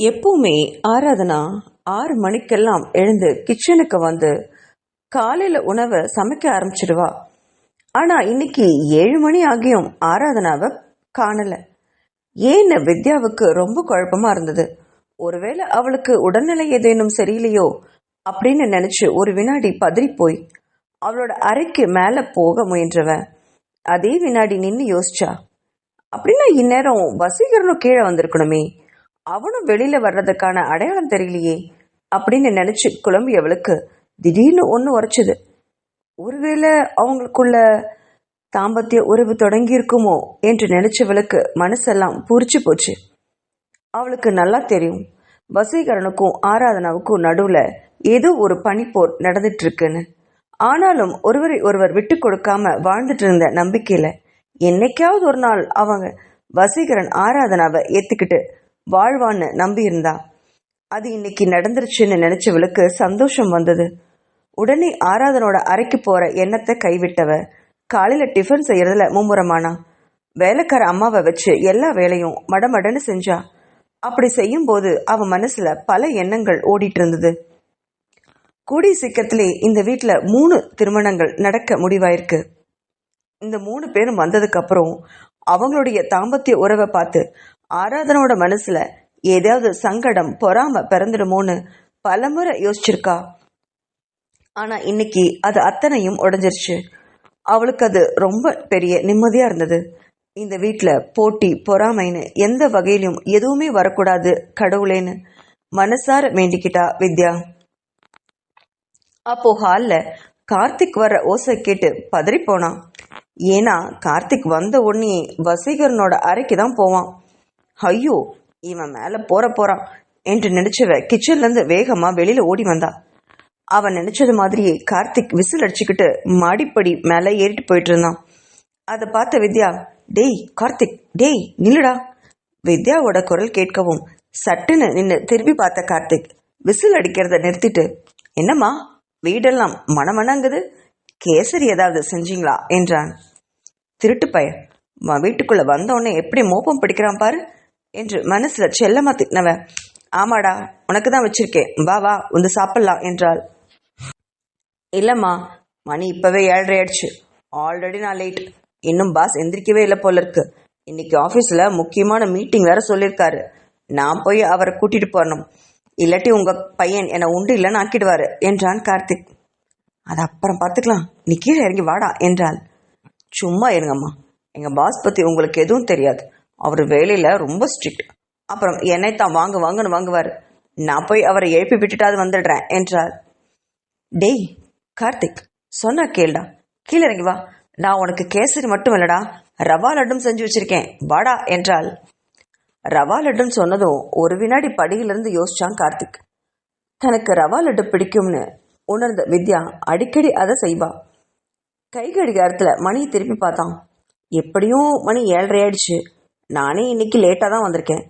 எப்பவுமே ஆராதனா 6 மணிக்கெல்லாம் எழுந்து கிச்சனுக்கு வந்து காலையில உணவை சமைக்க ஆரம்பிச்சிடுவா. ஆனா இன்னைக்கு 7 மணி ஆகியும் ஆராதனாவை காணல. ஏன்னு வித்யாவுக்கு ரொம்ப குழப்பமா இருந்தது. ஒருவேளை அவளுக்கு உடல்நிலை ஏதேனும் சரியில்லையோ அப்படின்னு நினைச்சு ஒரு வினாடி பதறி போய் அவளோட அறைக்கு மேல போக முயன்றவ அதே வினாடி நின்று யோசிச்சா, அப்படின்னா இந்நேரம் வசீகரனும் கீழே வந்திருக்கணுமே, அவனும் வெளியில வர்றதுக்கான அடையாளம் தெரியலையே அப்படின்னு நினைச்சு குழம்பியவளுக்கு திடீர்னு ஒன்று உரைச்சுது. ஒருவேளை அவங்களுக்குள்ள தாம்பத்திய உறவு தொடங்கி இருக்குமோ என்று நினைச்சவளுக்கு மனசெல்லாம் பூரிச்சு போச்சு. அவளுக்கு நல்லா தெரியும், வசீகரனுக்கும் ஆராதனாவுக்கும் நடுவுல ஏதோ ஒரு பனிப்போர் நடந்துட்டு இருக்குன்னு. ஆனாலும் ஒருவரை ஒருவர் விட்டு கொடுக்காம வாழ்ந்துட்டு இருந்த நம்பிக்கையில என்னைக்காவது ஒரு நாள் அவங்க வசீகரன் ஆராதனாவை ஏத்துக்கிட்டு வாழ்வான்னு நம்பி இருந்தா. அது இன்னைக்கு நடந்துருச்சுன்னு நினைச்சவளுக்கு சந்தோஷம் வந்தது. உடனே ஆராதனோட அறைக்கு போற எண்ணத்தை கைவிட்டவ காலையில டிஃபன் செய்யறதுல மும்முரமானா. வேலைக்கார அம்மாவை வச்சு எல்லா வேலையும் மடமடன்னு செஞ்சா. அப்படி செய்யும் போது அவ மனசுல பல எண்ணங்கள் ஓடிட்டு இருந்தது. கூடிய சீக்கிரத்திலே இந்த வீட்டுல 3 திருமணங்கள் நடக்க முடிவாயிருக்கு. இந்த 3 பேரும் வந்ததுக்கு அப்புறம் அவங்களுடைய தாம்பத்திய உறவை பார்த்து ஆராதனோட மனசுல ஏதாவது சங்கடம் பொறாம பிறந்துடுமோன்னு பலமுறை யோசிச்சிருக்கா. ஆனா இன்னைக்கு அது அத்தனையும் உடைஞ்சிருச்சு. அவளுக்கு அது ரொம்ப பெரிய நிம்மதியா இருந்தது. இந்த வீட்டுல போட்டி பொறாமைன்னு எந்த வகையிலும் எதுவுமே வரக்கூடாது கடவுளேன்னு மனசார வேண்டிக்கிட்டா வித்யா. அப்போ ஹால்ல கார்த்திக் வர்ற ஓசை கேட்டு பதறி போனான். ஏன்னா கார்த்திக் வந்த உடனே வசீகரனோட அறைக்கு தான் போவான். ஐயோ, இவன் மேல போறான் என்று நினைச்சவ கிச்சன்ல இருந்து வேகமா வெளியில ஓடி வந்தா. அவன் நினைச்சது மாதிரியே கார்த்திக் விசில் அடிச்சுக்கிட்டு மாடிப்படி மேல ஏறிட்டு போயிட்டு இருந்தான். அதை பார்த்த வித்யா, டேய் கார்த்திக், டேய் நில்லுடா. வித்யாவோட குரல் கேட்கவும் சட்டுன்னு நின்று திரும்பி பார்த்த கார்த்திக் விசில் அடிக்கிறத நிறுத்திட்டு, என்னம்மா வீடெல்லாம் மணமணங்குது, கேசரி ஏதாவது செஞ்சீங்களா என்றான். திருட்டு பையன், வீட்டுக்குள்ள வந்தோடனே எப்படி மோப்பம் பிடிக்கிறான் பாரு என்று மனசுல செல்லமா திட்டினவ, ஆமாடா உனக்கு தான் வச்சிருக்கேன், வா வா வந்து சாப்பிடலாம் என்றாள். இல்லம்மா, மணி இப்பவே 7:30 ஆயிடுச்சு, ஆல்ரெடி நான் லேட், இன்னும் பாஸ் எந்திரிக்கவே இல்லை போல இருக்கு, இன்னைக்கு ஆஃபீஸில் முக்கியமான மீட்டிங் வேற சொல்லியிருக்காரு, நான் போய் அவரை கூட்டிட்டு போறணும், இல்லாட்டி உங்க பையன் என்னை உண்டு இல்லைன்னு ஆக்கிடுவாரு என்றான் கார்த்திக். அது அப்புறம் பார்த்துக்கலாம், நீ கீழே இறங்கி வாடா என்றாள். சும்மா இருங்கம்மா, எங்கள் பாஸ் பற்றி உங்களுக்கு எதுவும் தெரியாது, அவர் வேலையில் ரொம்ப ஸ்ட்ரிக்ட், அப்புறம் என்னைத்தான் வாங்குன்னு வாங்குவார், நான் போய் அவரை எழுப்பி விட்டுட்டாது வந்துடுறேன் என்றாள். டேய் கார்த்திக், சொன்னா கேளுடா, கீழே இறங்கி வா, நான் உனக்கு கேசரி மட்டும் இல்லடா ரவா லட்டும் செஞ்சு வச்சிருக்கேன், வாடா என்றாள். ரவா லட்டுன்னு சொன்னதும் ஒரு வினாடி படியிலிருந்து யோசிச்சான் கார்த்திக். தனக்கு ரவா லட்டு பிடிக்கும்னு உணர்ந்த வித்யா அடிக்கடி அதை செய்வா. கை கடிகாரத்தில் மணியை திருப்பி பார்த்தான். எப்படியும் மணி 7:30 ஆயிடுச்சு, நானே இன்னைக்கு லேட்டாக தான் வந்திருக்கேன்,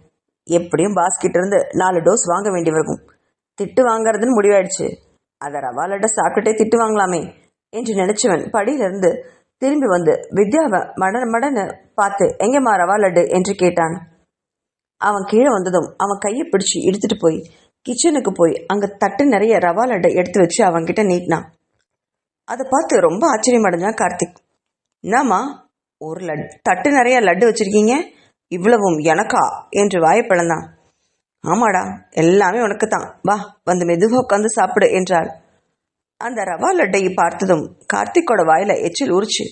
எப்படியும் பாஸ்கிட்ட இருந்து 4 டோஸ் வாங்க வேண்டி இருக்கும், திட்டு வாங்கறதுன்னு முடிவாயிடுச்சு, அதை ரவா லட்டை சாப்பிட்டுட்டே திட்டு வாங்கலாமே என்று நினைச்சவன் படியிலிருந்து திரும்பி வந்து வித்யாவை மடன்னு பார்த்து, எங்கேம்மா ரவா லட்டு என்று கேட்டான். அவன் கீழே வந்ததும் அவன் கையை பிடிச்சி இழுத்துட்டு போய் கிச்சனுக்கு போய் அங்கே தட்டு நிறைய ரவா லட்டை எடுத்து வச்சு அவன்கிட்ட நீட்டினான். அதை பார்த்து ரொம்ப ஆச்சரியம் அடைஞ்சான் கார்த்திக். என்னம்மா, ஒரு தட்டு நிறைய லட்டு வச்சிருக்கீங்க, இவ்வளவும் எனக்கா என்று வாயை பிளந்தான். ஆமாடா, எல்லாமே உனக்கு தான், வா வந்து மெதுவாக உட்காந்து சாப்பிடு என்றாள். அந்த ரவா லட்டையை பார்த்ததும் கார்த்திக்கோட வாயில எச்சில் உரிச்சு.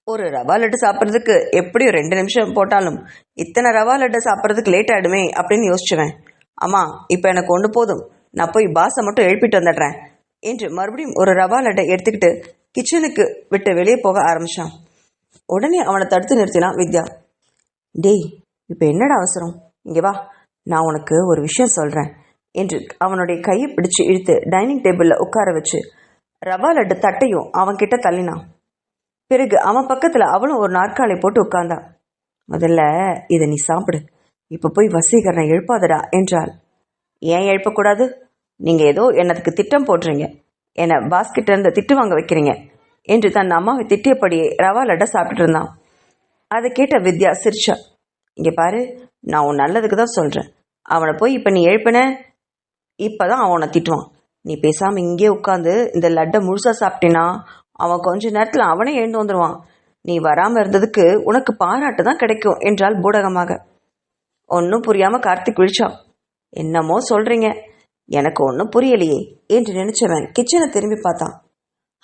ஒரு ரவா லட்டு சாப்பிட்றதுக்கு எப்படியும் 2 நிமிஷம் போட்டாலும் இத்தனை ரவா லட்டை சாப்பிட்றதுக்கு லேட் ஆகிடுமே அப்படின்னு யோசிச்சுவேன். அம்மா, இப்போ எனக்கு ஒன்று போதும், நான் போய் பாஸை மட்டும் எழுப்பிட்டு வந்துடுறேன் என்று மறுபடியும் ஒரு ரவா லட்டை எடுத்துக்கிட்டு கிச்சனுக்கு விட்டு வெளியே போக ஆரம்பிச்சான். உடனே அவனை தடுத்து நிறுத்தினான் வித்யா. டேய், இப்போ என்னடா அவசரம், இங்கே வா, நான் உனக்கு ஒரு விஷயம் சொல்கிறேன் என்று அவனுடைய கையை பிடிச்சு இழுத்து டைனிங் டேபிளில் உட்கார வச்சு ரவா லட்டு தட்டையும் அவன்கிட்ட தள்ளினான். பிறகு அவன் பக்கத்தில் அவளும் ஒரு நாற்காலி போட்டு உட்கார்ந்தா. முதல்ல இதை நீ சாப்பிடு, இப்போ போய் வசீகரனை எழுப்பாதடா என்றாள். ஏன் எழுப்பக்கூடாது, நீங்கள் ஏதோ எனக்கு திட்டம் போடுறீங்க, என்னை பாஸ்கிட்ட இருந்து திட்டு வாங்க வைக்கிறீங்க என்று தன் அம்மாவை திட்டியபடியே ரவா லட்டை சாப்பிட்டு இருந்தான். அதை கேட்ட வித்யா சிரிச்சா. இங்கே பாரு, நான் உன் நல்லதுக்கு தான் சொல்கிறேன், அவனை போய் இப்போ நீ எழுப்பின, இப்போ தான் அவனை திட்டுவான். நீ பேசாமல் இங்கே உட்காந்து இந்த லட்டை முழுசாக சாப்பிட்டேன்னா அவன் கொஞ்ச நேரத்தில் அவனே எழுந்து வந்துடுவான். நீ வராமல் இருந்ததுக்கு உனக்கு பாராட்டு தான் கிடைக்கும் என்றாள் பூடகமாக. ஒன்றும் புரியாமல் கார்த்திக் விழிச்சான். என்னமோ சொல்கிறீங்க, எனக்கு ஒன்றும் புரியலையே என்று நினைச்சவன் கிச்சனை திரும்பி பார்த்தான்.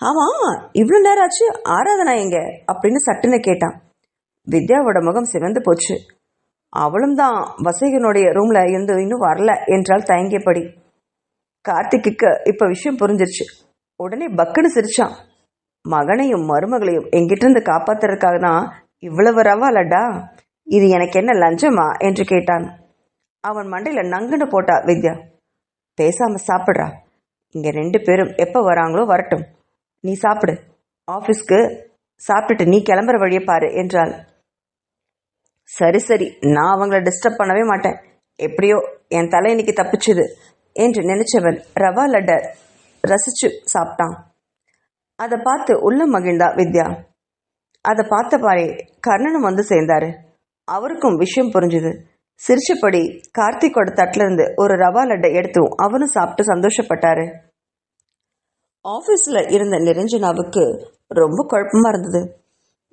ஆமாம், இவ்வளோ நேரம் ஆச்சு, ஆராதனா எங்க அப்படின்னு சட்டுன்னு கேட்டான். வித்யாவோட முகம் சிவந்து போச்சு. அவளும் தான் வசீகனுடைய ரூம்ல இருந்து இன்னும் வரல என்றால் தயங்கியபடி. கார்த்திக்கு இப்ப விஷயம் புரிஞ்சிருச்சு. உடனே பக்குன்னு சிரிச்சான். மகனையும் மருமகளையும் எங்கிட்ட இருந்து காப்பாத்துறதுக்காக தான் இவ்வளவு ரவாலடா, இது எனக்கு என்ன லஞ்சமா என்று கேட்டான். அவன் மண்டையில நங்குன்னு போட்டா வித்யா. பேசாம சாப்பிட்றா, இங்க 2 பேரும் எப்ப வராங்களோ வரட்டும், நீ சாப்பிடு, ஆஃபீஸ்க்கு சாப்பிட்டுட்டு நீ கிளம்புற வழியை பாரு என்றாள். சரி சரி, நான் அவங்கள டிஸ்டர்ப் பண்ணவே மாட்டேன், எப்படியோ என் தலை இன்னைக்கு தப்பிச்சுது என்று நினைச்சவன் ரவா லட்டை ரசிச்சு சாப்பிட்டான். அதை பார்த்து உள்ள மகிழ்ந்தா வித்யா. அதை பார்த்த பாரே கர்ணனும் வந்து சேர்ந்தாரு. அவருக்கும் விஷயம் புரிஞ்சுது. சிரிச்சபடி கார்த்திக்கோட தட்டுல இருந்து ஒரு ரவா லட்டை எடுத்தும் அவனும் சாப்பிட்டு சந்தோஷப்பட்டாரு. ஆஃபீஸில் இருந்த நிரஞ்சனாவுக்கு ரொம்ப குழப்பமா இருந்தது.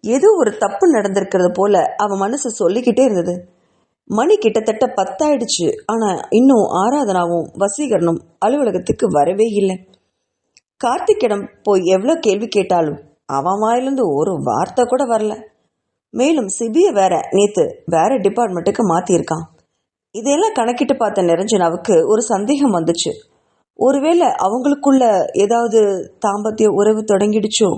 ஏதோ ஒரு தப்பு நடந்திருக்கிறது போல அவன் மனசு சொல்லிக்கிட்டே இருந்தது. மணி கிட்டத்தட்ட 10 ஆயிடுச்சு. ஆனால் இன்னும் ஆராதனாவும் வசீகரனும் அலுவலகத்துக்கு வரவே இல்லை. கார்த்திக்கிடம் போய் எவ்வளோ கேள்வி கேட்டாலும் அவன் வாயிலிருந்து ஒரு வார்த்தை கூட வரல. மேலும் சிபியை வேற நேற்று வேற டிபார்ட்மெண்ட்டுக்கு மாற்றியிருக்கான். இதையெல்லாம் கணக்கிட்டு பார்த்த நிரஞ்சனாவுக்கு ஒரு சந்தேகம் வந்துச்சு. ஒருவேளை அவங்களுக்குள்ள ஏதாவது தாம்பத்திய உறவு தொடங்கிடுச்சோ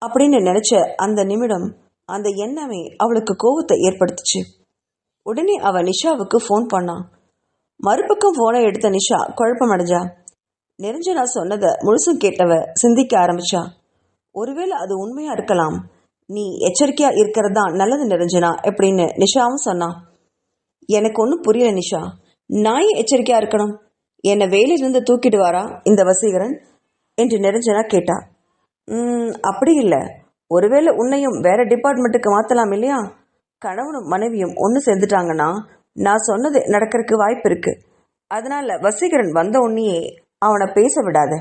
அப்படின்னு நினைச்ச அந்த நிமிடம் அந்த எண்ணமே அவளுக்கு கோபத்தை ஏற்படுத்துச்சு. உடனே அவ நிஷாவுக்கு ஃபோன் பண்ணான். மறுபக்கம் ஃபோனை எடுத்த நிஷா குழப்பம் அடைஞ்சா. நிரஞ்சனா சொன்னதை முழுசும் கேட்டவ சிந்திக்க ஆரம்பிச்சா. ஒருவேளை அது உண்மையா இருக்கலாம், நீ எச்சரிக்கையா இருக்கிறது தான் நல்லது நிரஞ்சனா எப்படின்னு நிஷாவும் சொன்னான். எனக்கு ஒன்றும் புரியல நிஷா, நான் ஏன் எச்சரிக்கையா இருக்கணும்? என்னை வேலையிலிருந்து தூக்கிடுவாரா இந்த வசீகரன் என்று நிரஞ்சனா கேட்டா. அப்படி இல்லை, ஒருவேளை உன்னையும் வேற டிபார்ட்மெண்ட்டுக்கு மாற்றலாம் இல்லையா? கணவனும் மனைவியும் ஒன்று சேர்ந்துட்டாங்கன்னா நான் சொன்னது நடக்கிறதுக்கு வாய்ப்பு இருக்கு. அதனால வசீகரன் வந்த உடனேயே அவனை பேச விடாத.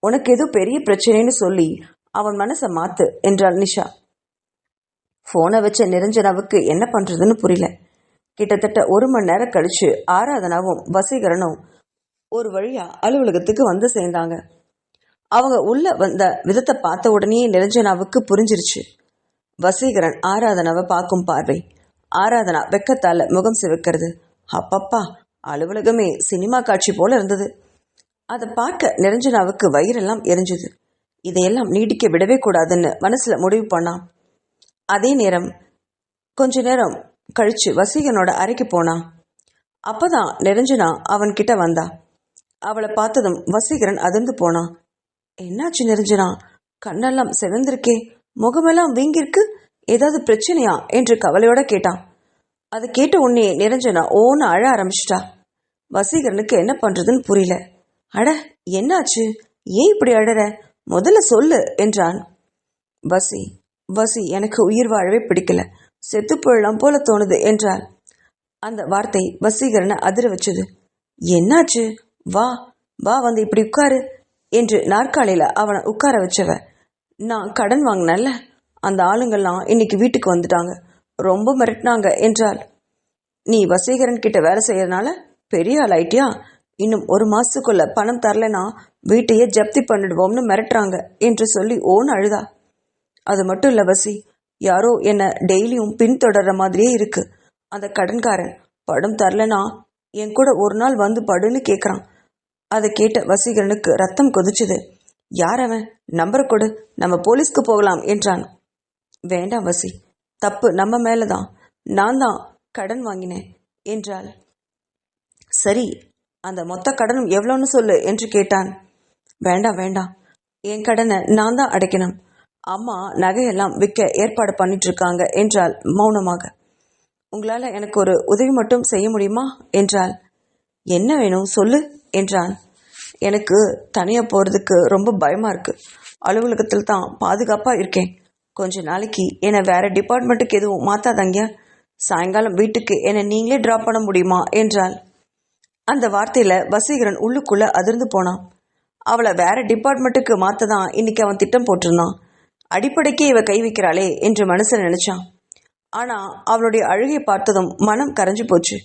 உனக்கு எதுவும் பெரிய பிரச்சனைன்னு சொல்லி அவன் மனசை மாத்து என்றாள் நிஷா. ஃபோனை வச்ச நிரஞ்சனாவுக்கு என்ன பண்றதுன்னு புரியல. கிட்டத்தட்ட 1 மணி நேரம் கழிச்சு ஆராதனாவும் வசீகரனும் ஒரு வழியா அலுவலகத்துக்கு வந்து சேர்ந்தாங்க. அவங்க உள்ள வந்த விதத்தை பார்த்த உடனே நிரஞ்சனாவுக்கு புரிஞ்சிருச்சு. வசீகரன் ஆராதனாவை பார்க்கும் பார்வை, ஆராதனா வெக்கத்தால முகம் சிவக்கிறது. அப்பப்பா, அலுவலகமே சினிமா காட்சி போல இருந்தது. அதை பார்க்க நிரஞ்சனாவுக்கு வயிறெல்லாம் எரிஞ்சுது. இதையெல்லாம் நீடிக்க விடவே கூடாதுன்னு மனசுல முடிவு பண்ணான். அதே நேரம் கொஞ்ச நேரம் கழிச்சு வசீகரனோட அறைக்கு போனான். அப்பதான் நிரஞ்சனா அவன் கிட்ட வந்தா. அவளை பார்த்ததும் வசீகரன் அதிர்ந்து போனான். என்னாச்சு நிரஞ்சனா, கண்ணெல்லாம் செவந்திருக்கே, முகமெல்லாம் வீங்கிருக்கு, ஏதாவது பிரச்சனையா என்று கவலையோட கேட்டான். அதை கேட்ட உடனே நிரஞ்சனா ஓன்னு அழ ஆரம்பிச்சிட்டா. வசீகரனுக்கு என்ன பண்றதுன்னு புரியல. அட, என்னாச்சு, ஏன் இப்படி அழற, முதல்ல சொல்லு என்றான். வசி வசி எனக்கு உயிர் வாழவே பிடிக்கல, செத்து போயிடலாம் போல தோணுது என்றாள். அந்த வார்த்தை வசீகரனை அதிர வச்சது. என்னாச்சு, வா வா வந்து இப்படி உட்காரு என்று நாற்காலியில அவனை உட்கார வச்சவ. நான் கடன் வாங்கினல்ல, அந்த ஆளுங்கள்லாம் இன்னைக்கு வீட்டுக்கு வந்துட்டாங்க, ரொம்ப மிரட்டினாங்க என்றாள். நீ வசீகரன் கிட்ட வேலை செய்யறதுனால பெரிய ஆள் ஆயிட்டியா, இன்னும் 1 மாசத்துக்குள்ள பணம் தரலனா வீட்டையே ஜப்தி பண்ணிடுவோம்னு மிரட்டுறாங்க என்று சொல்லி ஓன்னு அழுதா. அது மட்டும் இல்ல வசி, யாரோ என்ன டெய்லியும் பின்தொடர்ற மாதிரியே இருக்கு. அந்த கடன்காரன் பணம் தரலனா என் கூட ஒரு நாள் வந்து படுன்னு கேட்குறான். அதை கேட்ட வசீகரனுக்கு ரத்தம் கொதிச்சுது. யார் அவன், நம்பரை கொடு, நம்ம போலீஸ்க்கு போகலாம் என்றான். வேண்டாம் வசி, தப்பு நம்ம மேலதான், நான் தான் கடன் வாங்கினேன் என்றாள். சரி, அந்த மொத்த கடனும் எவ்வளோன்னு சொல்லு என்று கேட்டான். வேண்டாம் வேண்டாம், என் கடனை நான் தான் அடைக்கணும், அம்மா நகையெல்லாம் விற்க ஏற்பாடு பண்ணிட்டு இருக்காங்க என்றாள் மௌனமாக. உங்களால் எனக்கு ஒரு உதவி மட்டும் செய்ய முடியுமா என்றாள். என்ன வேணும் சொல்லு என்றான். எனக்கு தனியாக போகிறதுக்கு ரொம்ப பயமாக இருக்குது, அலுவலகத்தில் தான் பாதுகாப்பாக இருக்கேன், கொஞ்ச நாளைக்கு என்னை வேற டிபார்ட்மெண்ட்டுக்கு எதுவும் மாற்றாதங்க, சாயங்காலம் வீட்டுக்கு என்னை நீங்களே டிராப் பண்ண முடியுமா என்றாள். அந்த வார்த்தையில வசீகரன் உள்ளுக்குள்ள அதிர்ந்து போனான். அவளை வேற டிபார்ட்மெண்ட்டுக்கு மாத்த தான் இன்னைக்கு அவன் திட்டம் போட்டிருந்தான். அடிப்படைக்கே இவ கை வைக்கிறாளே என்று மனசுல நினைச்சான். ஆனா அவளுடைய அழுகை பார்த்ததும் மனம் கரைஞ்சு போச்சு.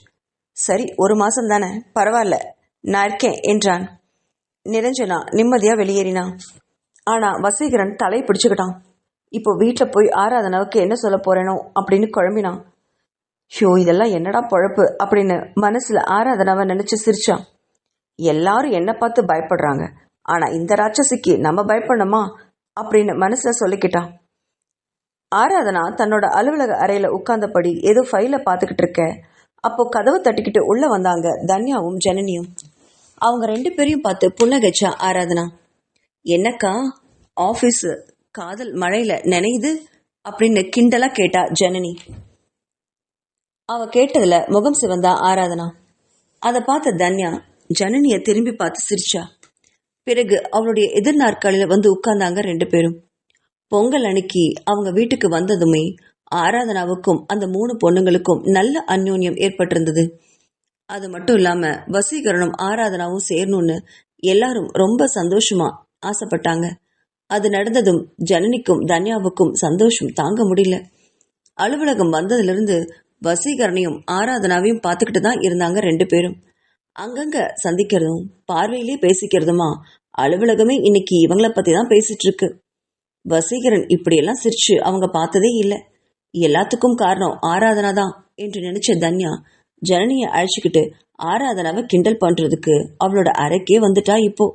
சரி, 1 மாசம் தானே, பரவாயில்ல, நான் இருக்கேன் என்றான். நிரஞ்சனா நிம்மதியா வெளியேறினா. ஆனா வசீகரன் தலையை பிடிச்சுக்கிட்டான். இப்போ வீட்டில் போய் ஆராதனாவுக்கு என்ன சொல்ல போறேனோ அப்படின்னு குழம்பினான். ஷோ, இதெல்லாம் என்னடா பொழப்பு அப்படின்னு மனசுல ஆராதனாவை நினைச்சு சிரிச்சான். எல்லாரும் என்ன பார்த்து பயப்படுறாங்க, ஆனா இந்த ராட்சசிக்கு நம்ம பயப்படணுமா அப்படின்னு மனசுல சொல்லிக்கிட்டான். ஆராதனா தன்னோட அலுவலக அறையில உட்கார்ந்தபடி ஏதோ ஃபைல பார்த்துக்கிட்டு இருக்க. அப்போ கதவை தட்டிக்கிட்டு உள்ள வந்தாங்க தன்யாவும் ஜனனியும். அவங்க 2 பேரையும் பார்த்து புன்னகைச்சா ஆராதனா. என்னக்கா, ஆபீஸ் காதல் மழையில நினைது அப்படின்னு கிண்டலா கேட்டா ஜனனி. அவ கேட்டதுல முகம் சிவந்தா ஆராதனா. அதை பார்த்த தன்யா ஜனனிய திரும்பி பார்த்து சிரிச்சா. பிறகு அவளுடைய எதிர் நாற்காலில வந்து உட்கார்ந்தாங்க 2 பேரும். பொங்கல் அன்னைக்கு அவங்க வீட்டுக்கு வந்ததுமே ஆராதனாவுக்கும் அந்த 3 பொண்ணுங்களுக்கும் நல்ல அந்யோன்யம் ஏற்பட்டிருந்தது. அது மட்டும் இல்லாம வசீகரனும் ஆராதனாவும் சேரணும்னு எல்லாரும் ரொம்ப சந்தோஷமா ஆசைப்பட்டாங்க. அது நடந்ததும் ஜனனிக்கும் தன்யாவுக்கும் சந்தோஷம் தாங்க முடியல. அலுவலகம் வந்ததிலிருந்து வசீகரனையும் ஆராதனாவையும் பார்த்துக்கிட்டு தான் இருந்தாங்க 2 பேரும். அங்கங்க சந்திக்கிறதும் பார்வையிலே பேசிக்கிறதுமா அலுவலகமே இன்னைக்கு இவங்களை பத்தி தான் பேசிட்டு இருக்கு. வசீகரன் இப்படியெல்லாம் சிரிச்சு அவங்க பார்த்ததே இல்லை. எல்லாத்துக்கும் காரணம் ஆராதனா தான் என்று நினைச்ச தன்யா ஜனனியை அழைச்சிக்கிட்டு ஆராதனாவை கிண்டல் பண்றதுக்கு அவளோட அறைக்கே வந்துட்டா. இப்போ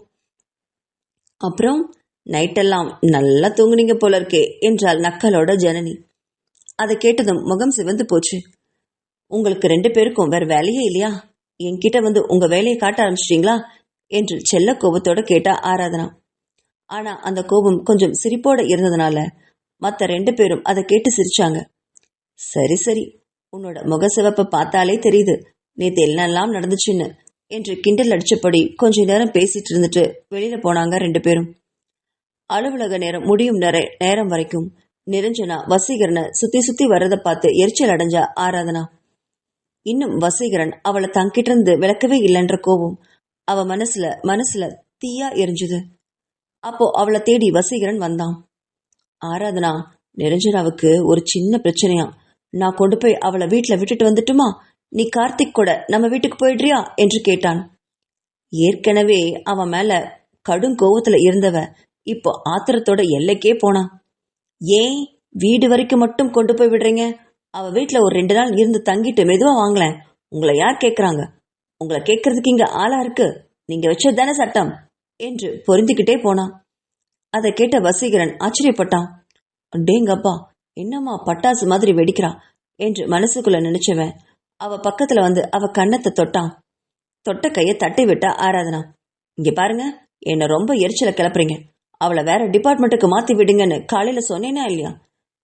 அப்புறம் நைட்டெல்லாம் நல்லா தூங்குனீங்க போல இருக்கே என்றாள் நக்கலோட ஜனனி. அதை கேட்டதும் முகம் சிவந்து போச்சு. உங்களுக்கு 2 பேருக்கும் வேற வேலையே இல்லையா? என்கிட்ட வந்து உங்க வேலையை காட்ட ஆரம்பிச்சிட்டீங்களா என்று செல்ல கோபத்தோட கேட்டா ஆராதனா. ஆனா அந்த கோபம் கொஞ்சம் சிரிப்போட இருந்ததுனால மற்ற 2 பேரும் அதை கேட்டு சிரிச்சாங்க. சரி சரி, உன்னோட முக சிவப்பை பார்த்தாலே தெரியுது நேத்து என்னெல்லாம் நடந்துச்சுன்னு என்று கிண்டல் அடிச்சபடி கொஞ்ச நேரம் பேசிட்டு இருந்துட்டு வெளியில போனாங்க 2 பேரும். அலுவலக நேரம் முடியும் நேரம் வரைக்கும் நிரஞ்சனா வசீகரனை சுத்தி சுத்தி வர்றதை பார்த்து எரிச்சல் அடைஞ்சா ஆராதனா. இன்னும் வசீகரன் அவளை தங்கிட்ட இருந்து விளக்கவே இல்லைன்ற கோபம் அவ மனசுல தீயா எரிஞ்சுது. அப்போ அவளை தேடி வசீகரன் வந்தான். ஆராதனா, நிரஞ்சனாவுக்கு ஒரு சின்ன பிரச்சனையா, நான் கொண்டு போய் அவளை வீட்டுல விட்டுட்டு வந்துட்டுமா? நீ கார்த்திக் கூட நம்ம வீட்டுக்கு போயிடுறியா என்று கேட்டான். ஏற்கனவே அவன் மேல கடும் கோவத்துல இருந்தவ இப்போ ஆத்திரத்தோட எல்லைக்கே போனான். ஏன் வீடு வரைக்கும் மட்டும் கொண்டு போய் விடுறீங்க? அவ வீட்டுல ஒரு 2 நாள் இருந்து தங்கிட்டு மெதுவா வாங்கலேன். உங்களை யார் கேக்குறாங்க? உங்களை கேட்கறதுக்கு இங்க ஆளா இருக்கு? நீங்க வச்சதுதானே சட்டம் என்று பொருந்திக்கிட்டே போனான். அதை கேட்ட வசீகரன் ஆச்சரியப்பட்டான். டேங்கப்பா, என்னம்மா பட்டாசு மாதிரி வெடிக்கிறா என்று மனசுக்குள்ள நினைச்சவன் அவ பக்கத்துல வந்து அவ கன்னத்தை தொட்டான். தொட்ட கைய தட்டி விட்டா ஆராதனா. இங்க பாருங்க, என்ன ரொம்ப எரிச்சல கிளப்புறீங்க. அவளை வேற டிபார்ட்மெண்ட்டுக்கு மாத்தி விடுங்கன்னு காலையில சொன்னேனா இல்லையா?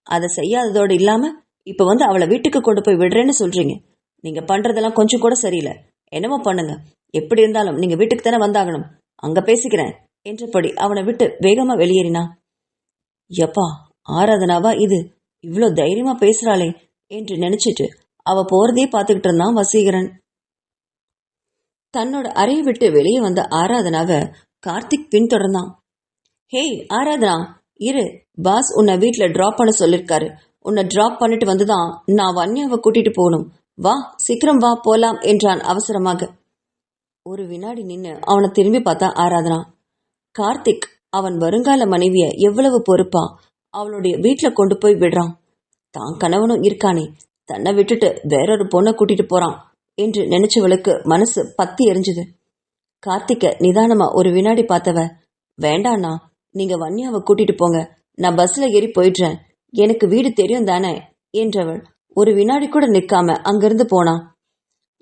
அதை செய்யாததோடு இல்லாம இப்ப வந்து அவளை வீட்டுக்கு கொண்டு போய் விடுறேன்னு சொல்றீங்க. நீங்க பண்றதெல்லாம் கொஞ்சம் கூட சரியில்லை. என்னமோ பண்ணுங்க, எப்படி இருந்தாலும் நீங்க வீட்டுக்கு தானே வந்தாகணும். அங்க பேசிக்கிறேன் என்றபடி அவனை விட்டு வேகமா வெளியேறினா. எப்பா, ஆராதனாவா இது? இவ்வளோ தைரியமா பேசுறாளே என்று நினைச்சிட்டு அவ போறதே பார்த்துக்கிட்டு இருந்தான் வசீகரன். தன்னோட அறையை விட்டு வெளியே வந்த ஆராதனாவை கார்த்திக் பின்தொடர்ந்தான். ஹேய் ஆராதனா, இரு, பாஸ் உன்னை வீட்டுல டிராப் பண்ண சொல்லிருக்காரு. உன்னை டிராப் பண்ணிட்டு வந்துதான் நான் வன்யாவை கூட்டிட்டு போகணும். வா, சீக்கிரம் வா, போலாம் என்றான் அவசரமாக. ஒரு வினாடி நின்னு அவனை திரும்பி பார்த்தா ஆராதனா. கார்த்திக் அவன் வருங்கால மனைவிய எவ்வளவு பொறுப்பா அவளுடைய வீட்டுல கொண்டு போய் விடுறான். தான் கணவனும் இருக்கானே, தன்னை விட்டுட்டு வேறொரு பொண்ணை கூட்டிட்டு போறான் என்று நினைச்சவளுக்கு மனசு பத்தி எரிஞ்சுது. கார்த்திக்க நிதானமா ஒரு வினாடி பார்த்தவ, வேண்டாண்ணா, நீங்க வன்யாவை கூட்டிட்டு போங்க, நான் பஸ்ல ஏறி போயிடுறேன், எனக்கு வீடு தெரியும் தானே என்றவள் ஒரு வினாடி கூட நிற்காம அங்கிருந்து போனான்.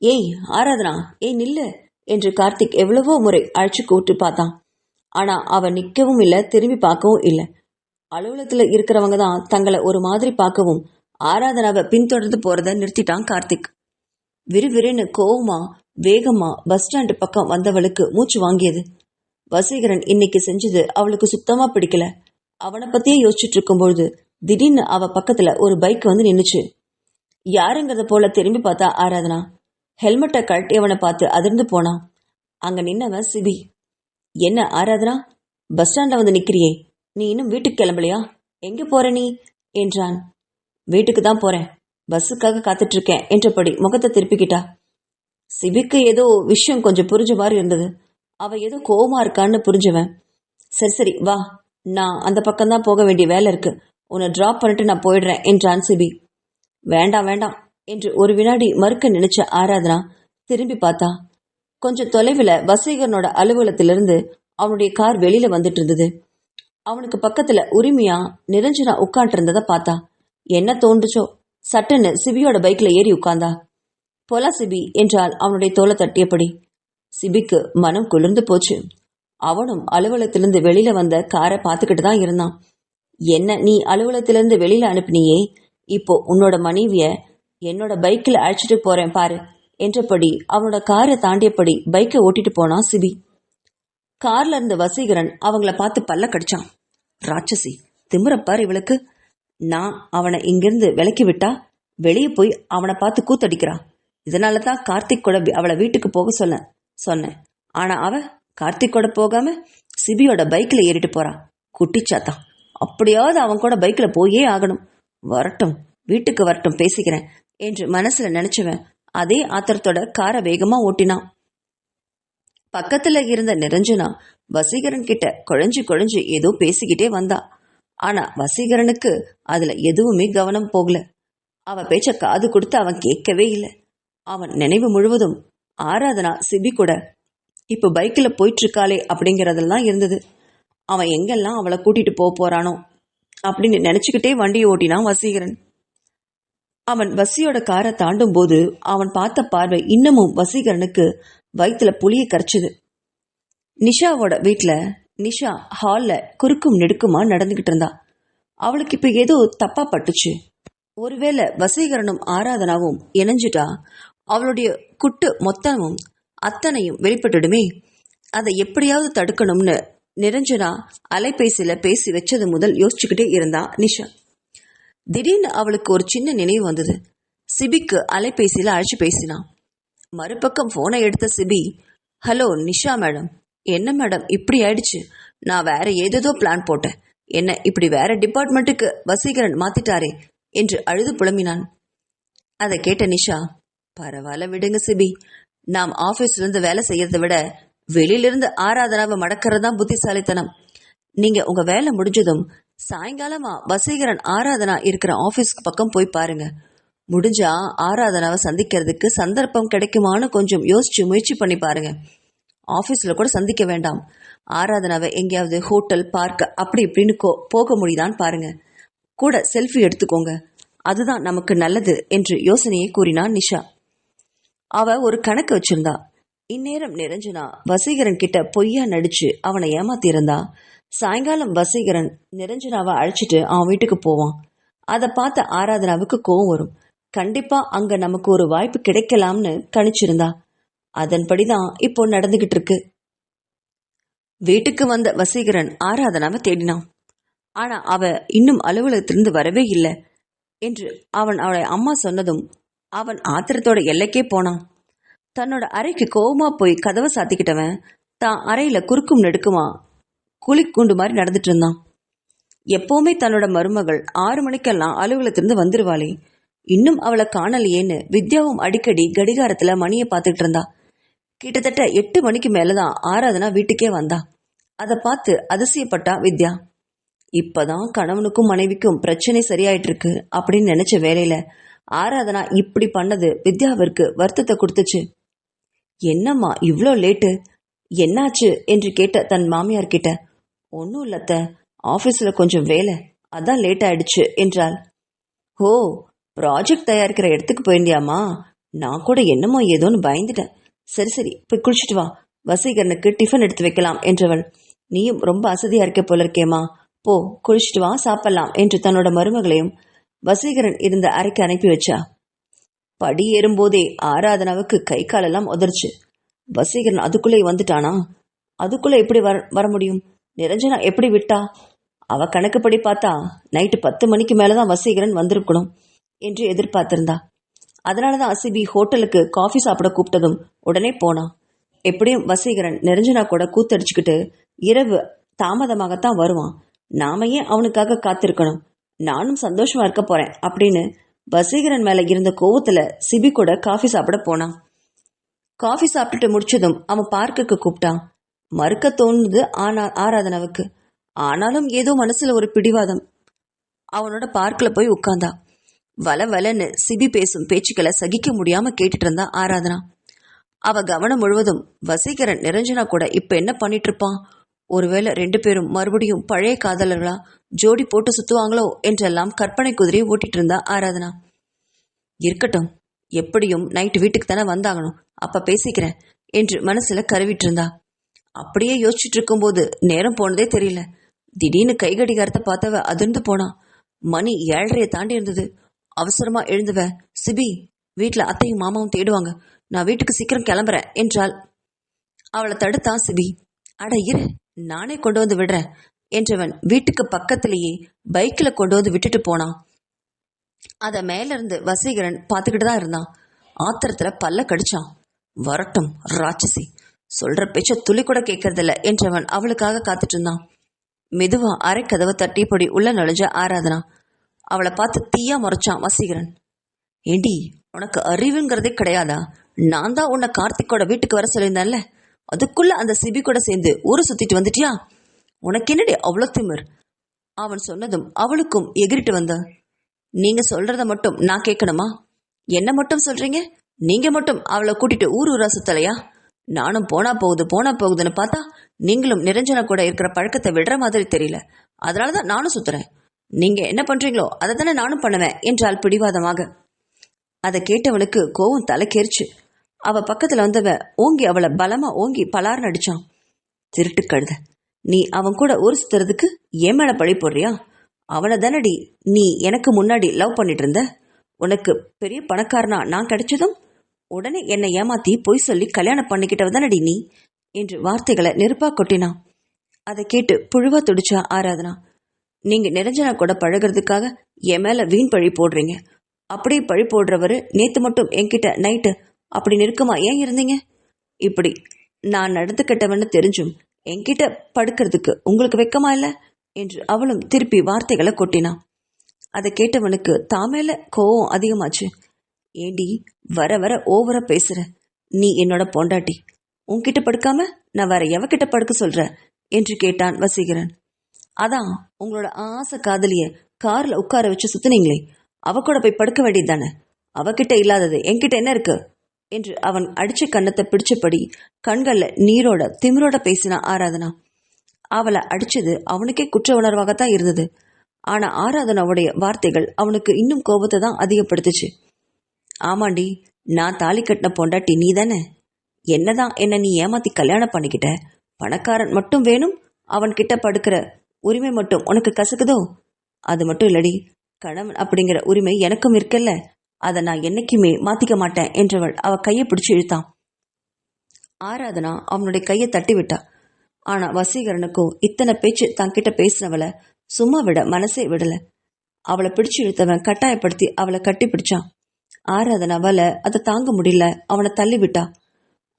ஏய் ஆராதனா, ஏய் நில்லு என்று கார்த்திக் எவ்வளவோ முறை அழைச்சு கூப்பிட்டு பார்த்தான். ஆனா அவன் நிற்கவும் இல்லை, திரும்பி பார்க்கவும் இல்லை. அலுவலகத்துல இருக்கிறவங்க தான் தங்களை ஒரு மாதிரி பார்க்கவும் ஆராதனாவை பின்தொடர்ந்து போறத நிறுத்திட்டான் கார்த்திக். விறுவிறுன்னு கோவமா வேகமா பஸ் ஸ்டாண்டு பக்கம் வந்தவளுக்கு மூச்சு வாங்கியது. வசீகரன் இன்னைக்கு செஞ்சது அவளுக்கு சுத்தமா பிடிக்கல. அவனை பத்தியே யோசிச்சுட்டு இருக்கும்பொழுது திடீர்னு அவ பக்கத்துல ஒரு பைக் வந்து நின்னுச்சு. யாருங்கிறத போல திரும்பி பார்த்தா ஆராதனா. ஹெல்மெட்டை கழட்டியவனை பார்த்து அதிர்ந்து போனான். அங்க நின்னவன் சிபி. என்ன ஆராதனா, பஸ் ஸ்டாண்ட்ல வந்து நிக்கிறியே, நீ இன்னும் வீட்டுக்கு கிளம்பலையா? எங்க போற நீ என்றான். வீட்டுக்கு தான் போறேன், பஸ்ஸுக்காக காத்துட்டு இருக்கேன் என்றபடி முகத்தை திருப்பிக்கிட்டா. சிபிக்கு ஏதோ விஷயம் கொஞ்சம் புரிஞ்ச மாதிரி இருந்தது. அவ ஏதோ கோவமா இருக்கான்னு புரிஞ்சவன், சரி சரி வா, நான் அந்த பக்கம்தான் போக வேண்டிய வேலை இருக்கு, உன்னை டிராப் பண்ணிட்டு நான் போயிடுறேன் என்றான் சிபி. வேண்டாம் வேண்டாம் என்று ஒரு வினாடி மறுக்க நினைச்ச ஆராதனா திரும்பி பார்த்தா. கொஞ்சம் தொலைவில் வசீகரனோட அலுவலகத்திலிருந்து அவனுடைய கார் வெளியில வந்துட்டு இருந்தது. அவனுக்கு பக்கத்துல உரிமையா நிரஞ்சனா உட்காந்து இருந்ததை பார்த்தா. என்ன தோன்றுச்சோ, சட்டுன்னு சிபியோட பைக்ல ஏறி உட்கார்ந்தா. போலா சிபி என்றால் அவனுடைய தோலை தட்டியபடி. சிபிக்கு மனம் குளிர்ந்து போச்சு. அவனும் அலுவலகத்திலிருந்து வெளியில வந்த காரை பார்த்துக்கிட்டு தான் இருந்தான். என்ன நீ அலுவலகத்திலிருந்து வெளியில அனுப்பினியே, இப்போ உன்னோட மனைவிய என்னோட பைக்கில் அழைச்சிட்டு போறேன் பாரு என்றபடி அவனோட காரை தாண்டியபடி பைக்கை ஓட்டிட்டு போனான் சிபி. கார்ல இருந்த வசீகரன் அவங்கள பார்த்து பல்ல கடிச்சான். ராட்சசி, திமிரப்பார் இவளுக்கு. நான் அவனை இங்கிருந்து விலக்கி விட்டா வெளியே போய் அவனை பார்த்து கூத்தடிக்கிறா. இதனால தான் கார்த்திக் கூட அவளை வீட்டுக்கு போக சொன்னேன். ஆனா அவ கார்த்திக் கூட போகாம சிபியோட பைக்ல ஏறிட்டு போறா. குட்டிச்சாத்தான், அப்படியாவது அவன் கூட பைக்ல போயே ஆகணும். வரட்டும், வீட்டுக்கு வரட்டும், பேசிக்கிறேன் என்று மனசுல நினைச்சவன் அதே ஆத்திரத்தோட காரை வேகமா ஓட்டினான். பக்கத்துல இருந்த நிரஞ்சனா வசீகரன் கிட்ட குழஞ்சு குழஞ்சு ஏதோ பேசிக்கிட்டே வந்தா. ஆனா வசீகரனுக்கு அதுல எதுவுமே கவனம் போகல. அவ பேச்ச காது கொடுத்து அவன் கேட்கவே இல்லை. அவன் நினைவு முழுவதும் ஆராதனா சிபி கூட இப்ப பைக்கில் போயிட்டு இருக்காளே அப்படிங்கறதெல்லாம் இருந்தது. அவன் எங்கெல்லாம் அவளை கூட்டிட்டு போறானோ அப்படின்னு நினைச்சுக்கிட்டே வண்டியை ஓட்டினான் வசீகரன். அவன் வசியோட காரை தாண்டும் போது அவன் பார்த்த பார்வை இன்னமும் வசீகரனுக்கு வயிற்றுல புளிய கரைச்சுது. நிஷாவோட வீட்டுல நிஷா ஹால்ல குறுக்கும் நெடுக்குமா நடந்துகிட்டு இருந்தா. அவளுக்கு இப்ப ஏதோ தப்பா பட்டுச்சு. ஒருவேளை வசீகரனும் ஆராதனாவும் இணைஞ்சிட்டா அவளுடைய குட்டு மொத்தமும் அத்தனையும் வெளிப்பட்டுடுமே. அதை எப்படியாவது தடுக்கணும்னு நிரஞ்சனா அலைபேசியில பேசி வச்சது முதல் யோசிச்சுக்கிட்டே இருந்தா நிஷா. திடீர்னு அவளுக்கு ஒரு சின்ன நினைவு வந்தது. சிபிக்கு அலைபேசியில அழைச்சு பேசினான். மறுபக்கம் போனை எடுத்த சிபி, ஹலோ நிஷா மேடம். என்ன மேடம் இப்படி ஆயிடுச்சு? நான் வேற ஏதேதோ பிளான் போட்டேன், என்ன இப்படி வேற டிபார்ட்மெண்ட்டுக்கு வசீகரன் மாத்திட்டாரே என்று அழுது புலம்பினான். அதை கேட்ட நிஷா, பரவாயில்ல விடுங்க சிபி, நாம் ஆபீஸ்ல இருந்து வேலை செய்யறதை விட வெளியிலிருந்து ஆராதனாவை மடக்கிறதுதான் புத்திசாலித்தனம். நீங்க உங்க வேலை முடிஞ்சதும் சாயங்காலமா வசீகரன் ஆராதனா இருக்கிற ஆபீஸ்க்கு பக்கம் போய் பாருங்க. முடிஞ்சா ஆராதனாவை சந்திக்கிறதுக்கு சந்தர்ப்பம் கிடைக்குமான்னு கொஞ்சம் யோசிச்சு முயற்சி பண்ணி பாருங்க. ஆபீஸ்ல கூட சந்திக்க வேண்டாம், ஆராதனாவை எங்கேயாவது ஹோட்டல் பார்க் அப்படி இப்படின்னு போக முடியுதான்னு பாருங்க. கூட செல்ஃபி எடுத்துக்கோங்க, அதுதான் நமக்கு நல்லது என்று யோசனையை கூறினான் நிஷா. அவ ஒரு கணக்கு வச்சிருந்தா. இந்நேரம் நிரஞ்சனா வசீகரன் கிட்ட பொய்யா நடிச்சு அவனை ஏமாத்திருந்தா சாயங்காலம் வசீகரன் நிரஞ்சனாவை அழைச்சிட்டு அவன் வீட்டுக்கு போவான். அதை பார்த்த ஆராதனாவுக்கு கோவம் வரும். கண்டிப்பா அங்க நமக்கு ஒரு வாய்ப்பு கிடைக்கலாம்னு கணிச்சிருந்தா. அதன்படிதான் இப்போ நடந்துகிட்டு இருக்கு. வீட்டுக்கு வந்த வசீகரன் ஆராதனாவை தேடினான். ஆனா அவ இன்னும் அலுவலகத்திலிருந்து வரவே இல்லை என்று அவளை அம்மா சொன்னதும் அவன் ஆத்திரத்தோட எல்லைக்கே போனான். தன்னோட அறைக்கு கோவமா போய் கதவை சாத்திக்கிட்டவன் தான் அறையில குறுக்கும் நெடுக்குமா குளிக்கூண்டு மாதிரி நடந்துட்டு இருந்தான். எப்பவுமே தன்னோட மருமகள் 6 மணிக்கெல்லாம் அலுவலகத்திலிருந்து வந்துருவாளே, இன்னும் அவளை காணலையேன்னு வித்யாவும் அடிக்கடி கடிகாரத்துல மணியை பார்த்துட்டு இருந்தா. கிட்டத்தட்ட 8 மணிக்கு மேலதான் ஆராதனா வீட்டுக்கே வந்தா. அதை பார்த்து அதிசயப்பட்டா வித்யா. இப்பதான் கணவனுக்கும் மனைவிக்கும் பிரச்சனை சரியாயிட்டு இருக்கு அப்படின்னு நினைச்ச வேலையில ஆராதனா இப்படி பண்ணது வித்யாவிற்கு வருத்தத்தை கொடுத்துச்சு. என்னம்மா இவ்வளோ லேட்டு, என்னாச்சு என்று கேட்ட தன் மாமியார் கிட்ட, ஒன்னும் இல்லத்த, ஆபீஸ்ல கொஞ்சம் வேலை, அதான் லேட் ஆயிடுச்சு என்றாள். ஓ, ப்ராஜெக்ட் தயாரிக்கிற இடத்துக்கு போயிருந்தியாமா? நான் கூட என்னமோ ஏதோன்னு பயந்துட்டேன். சரி சரி போய் குளிச்சுட்டு வா, வசீகரனுக்கு டிஃபன் எடுத்து வைக்கலாம் என்றவள். நீயும் ரொம்ப அசதியா இருக்க போல இருக்கேம்மா, போ குளிச்சுட்டு வா, சாப்பிடலாம் என்று தன்னோட மருமகளையும் வசீகரன் இருந்த அறைக்கு அனுப்பி வச்சா. படி ஏறும்போதே ஆராதனாவுக்கு கை காலெல்லாம் உதர்ச்சு. வசீகரன் அதுக்குள்ளே வந்துட்டானா? அதுக்குள்ள எப்படி வர முடியும்? நிரஞ்சனா எப்படி விட்டா? அவ கணக்குப்படி பார்த்தா நைட்டு 10 மணிக்கு மேலதான் வசீகரன் வந்திருக்கணும் என்று எதிர்பார்த்திருந்தா. அதனாலதான் சிபி ஹோட்டலுக்கு காஃபி சாப்பிட கூப்பிட்டதும் உடனே போனான். எப்படியும் வசீகரன் நிரஞ்சனா கூட கூத்தடிச்சுக்கிட்டு இரவு தாமதமாகத்தான் வருவான். நாம ஏன் அவனுக்காக காத்திருக்கணும்? நானும் சந்தோஷமா இருக்க போறேன் அப்படின்னு வசீகரன் மேல இருந்த கோவத்துல சிபி கூட காஃபி சாப்பிட போனான். காஃபி சாப்பிட்டுட்டு முடிச்சதும் அவன் பார்க்குக்கு கூப்பிட்டான். மறுக்க தோணுது ஆராதனாவுக்கு. ஆனாலும் ஏதோ மனசுல ஒரு பிடிவாதம். அவனோட பார்க்கில் போய் உட்கார்ந்தா. வல வலன்னு சிபி பேசும் பேச்சுக்களை சகிக்க முடியாம கேட்டுட்டு இருந்தா ஆராதனா. அவ கவனம் முழுவதும் வசீகரன் நிரஞ்சனா கூட இப்ப என்ன பண்ணிட்டு இருப்பான்? ஒருவேளை 2 பேரும் மறுபடியும் பழைய காதலர்களா ஜோடி போட்டு சுத்துவாங்களோ என்றெல்லாம் கற்பனை குதிரையை ஓட்டிட்டு இருந்தா ஆராதனா. இருக்கட்டும், எப்படியும் நைட்டு வீட்டுக்கு தானே வந்தாகணும், அப்ப பேசிக்கிறேன் என்று மனசுல கருவிட்டு இருந்தா. அப்படியே யோசிச்சுட்டு இருக்கும்போது நேரம் போனதே தெரியல. திடீர்னு கை கடிகாரத்தை பார்த்தவ அதிர்ந்து போனா. மணி 7:30 தாண்டி இருந்தது. அவசரமா எழுந்துவ, சிபி வீட்டுல அத்தையும் மாமாவும் தேடுவாங்க, நான் வீட்டுக்கு சீக்கிரம் கிளம்புறேன் என்றாள். அவளை தடுத்தான் சிபி. அட இரு, நானே கொண்டு வந்து விடுறேன் என்றவன் வீட்டுக்கு பக்கத்திலேயே பைக்கில் கொண்டு வந்து விட்டுட்டு போனான். அத மேல இருந்து வசீகரன் பார்த்துக்கிட்டு தான் இருந்தான். ஆத்திரத்துல பல்ல கடிச்சான். வரட்டும் ராட்சசி, சொல்ற பேச்ச துளி கூட கேட்கறதில்ல என்றவன் அவளுக்காக காத்துட்டு இருந்தான். மெதுவா அரை கதவை தட்டிப்படி உள்ள நுழைஞ்ச ஆராதனா. அவளை பார்த்து தீயா முறைச்சான் வசீகரன். ஏண்டி, உனக்கு அறிவுங்கிறதே கிடையாதா? நான் தான் உன்னை கார்த்திக்கோட வீட்டுக்கு வர சொல்லியிருந்தேன்ல, அதுக்குள்ள அந்த சிபி கூட சேர்ந்து ஊரை சுத்திட்டு வந்துட்டியா? உனக்கு என்னடி அவ்வளோ திமிர்? அவன் சொன்னதும் அவளுக்கும் எகிரிட்டு வந்த. நீங்க சொல்றத மட்டும் நான் கேட்கணுமா? என்ன மட்டும் சொல்றீங்க? நீங்க மட்டும் அவளை கூட்டிட்டு ஊர் ஊரா சுத்தலையா? நானும் போனா போகுதுன்னு பார்த்தா நீங்களும் நிரஞ்சனா கூட இருக்கிற பழக்கத்தை விடுற மாதிரி தெரியல. அதனாலதான் நானும் சுத்துறேன். நீங்க என்ன பண்றீங்களோ அதை தானே நானும் பண்ணுவேன் என்றாள் பிடிவாதமாக. அதை கேட்டவனுக்கு கோவம் தலைக்கேறிச்சு. அவ பக்கத்துல வந்தவ ஓங்கி அவளை பலமா ஓங்கி பலார்னு அடிச்சான். திருட்டு கழுத, நீ அவன் கூட ஊர் சுத்துறதுக்கு ஏன் மேல பழி போடுறியா? அவனை தானடி நீ எனக்கு முன்னாடி லவ் பண்ணிட்டு இருந்த. உனக்கு பெரிய பணக்காரனா நான் கிடைச்சதும் உடனே என்னை ஏமாத்தி பொய் சொல்லி கல்யாணம் பண்ணிக்கிட்டவ தானடி நீ என்று வார்த்தைகளை நெருப்பா கொட்டினான். அதை கேட்டு புழுவா துடிச்சா ஆராதனா. நீங்க நிரஞ்சனா கூட பழகிறதுக்காக என் மேல வீண் பழி போடுறீங்க. அப்படியே பழி போடுறவரு நேத்து மட்டும் என்கிட்ட நைட்டு அப்படி நெருக்கமா ஏன் இருந்தீங்க? இப்படி நான் நடந்துக்கிட்டவன்னு தெரிஞ்சும் என்கிட்ட படுக்கிறதுக்கு உங்களுக்கு வெக்கமா இல்ல என்று அவளும் திருப்பி வார்த்தைகளை கொட்டினான். அதை கேட்டவனுக்கு தாமேல கோவம் அதிகமாச்சு. ஏண்டி, வர வர ஓவரா பேசுற? நீ என்னோட பொண்டாட்டி, உன்கிட்ட படுக்காம நான் வேற எவகிட்ட படுக்க சொல்ற என்று கேட்டான் வசீகரன். அதான் உங்களோட ஆசை காதலிய கார்ல உட்கார வச்சு சுத்தினீங்களே, அவ கூட போய் படுக்க வேண்டியது தானே. அவகிட்ட இல்லாதது என்கிட்ட என்ன இருக்கு என்று அவன் அடிச்ச கன்னத்தை பிடிச்சபடி கண்கள்ல நீரோட திமிரோட பேசினா ஆராதனா. அவளை அடிச்சது அவனுக்கே குற்ற உணர்வாகத்தான் இருந்தது. ஆனா ஆராதனாவுடைய வார்த்தைகள் அவனுக்கு இன்னும் கோபத்தை தான் அதிகப்படுத்துச்சு. ஆமாண்டி, நான் தாலி கட்டின பொண்டாட்டி நீ தானே. என்னதான் என்ன நீ ஏமாத்தி கல்யாணம் பண்ணிக்கிட்ட. பணக்காரன் மட்டும் வேணும், அவன் கிட்ட படுக்கிற உரிமை மட்டும் உனக்கு கசக்குதோ? அது மட்டும் இல்லடி, கணவன் அப்படிங்கிற உரிமை எனக்கும் இருக்கல்ல, அதை நான் என்னைக்குமே மாத்திக்க மாட்டேன் என்றவள் அவ கையை பிடிச்சு இழுத்தான். ஆராதனா அவனுடைய கையை தட்டி விட்டா. ஆனா வசீகரனுக்கும் இத்தனை பேச்சு தன்கிட்ட பேசினவளை சும்மா விட மனசே விடல. அவளை பிடிச்சு இழுத்தவன் கட்டாயப்படுத்தி அவளை கட்டி பிடிச்சான். ஆராதனாவால அதை தாங்க முடியல, அவனை தள்ளி விட்டா.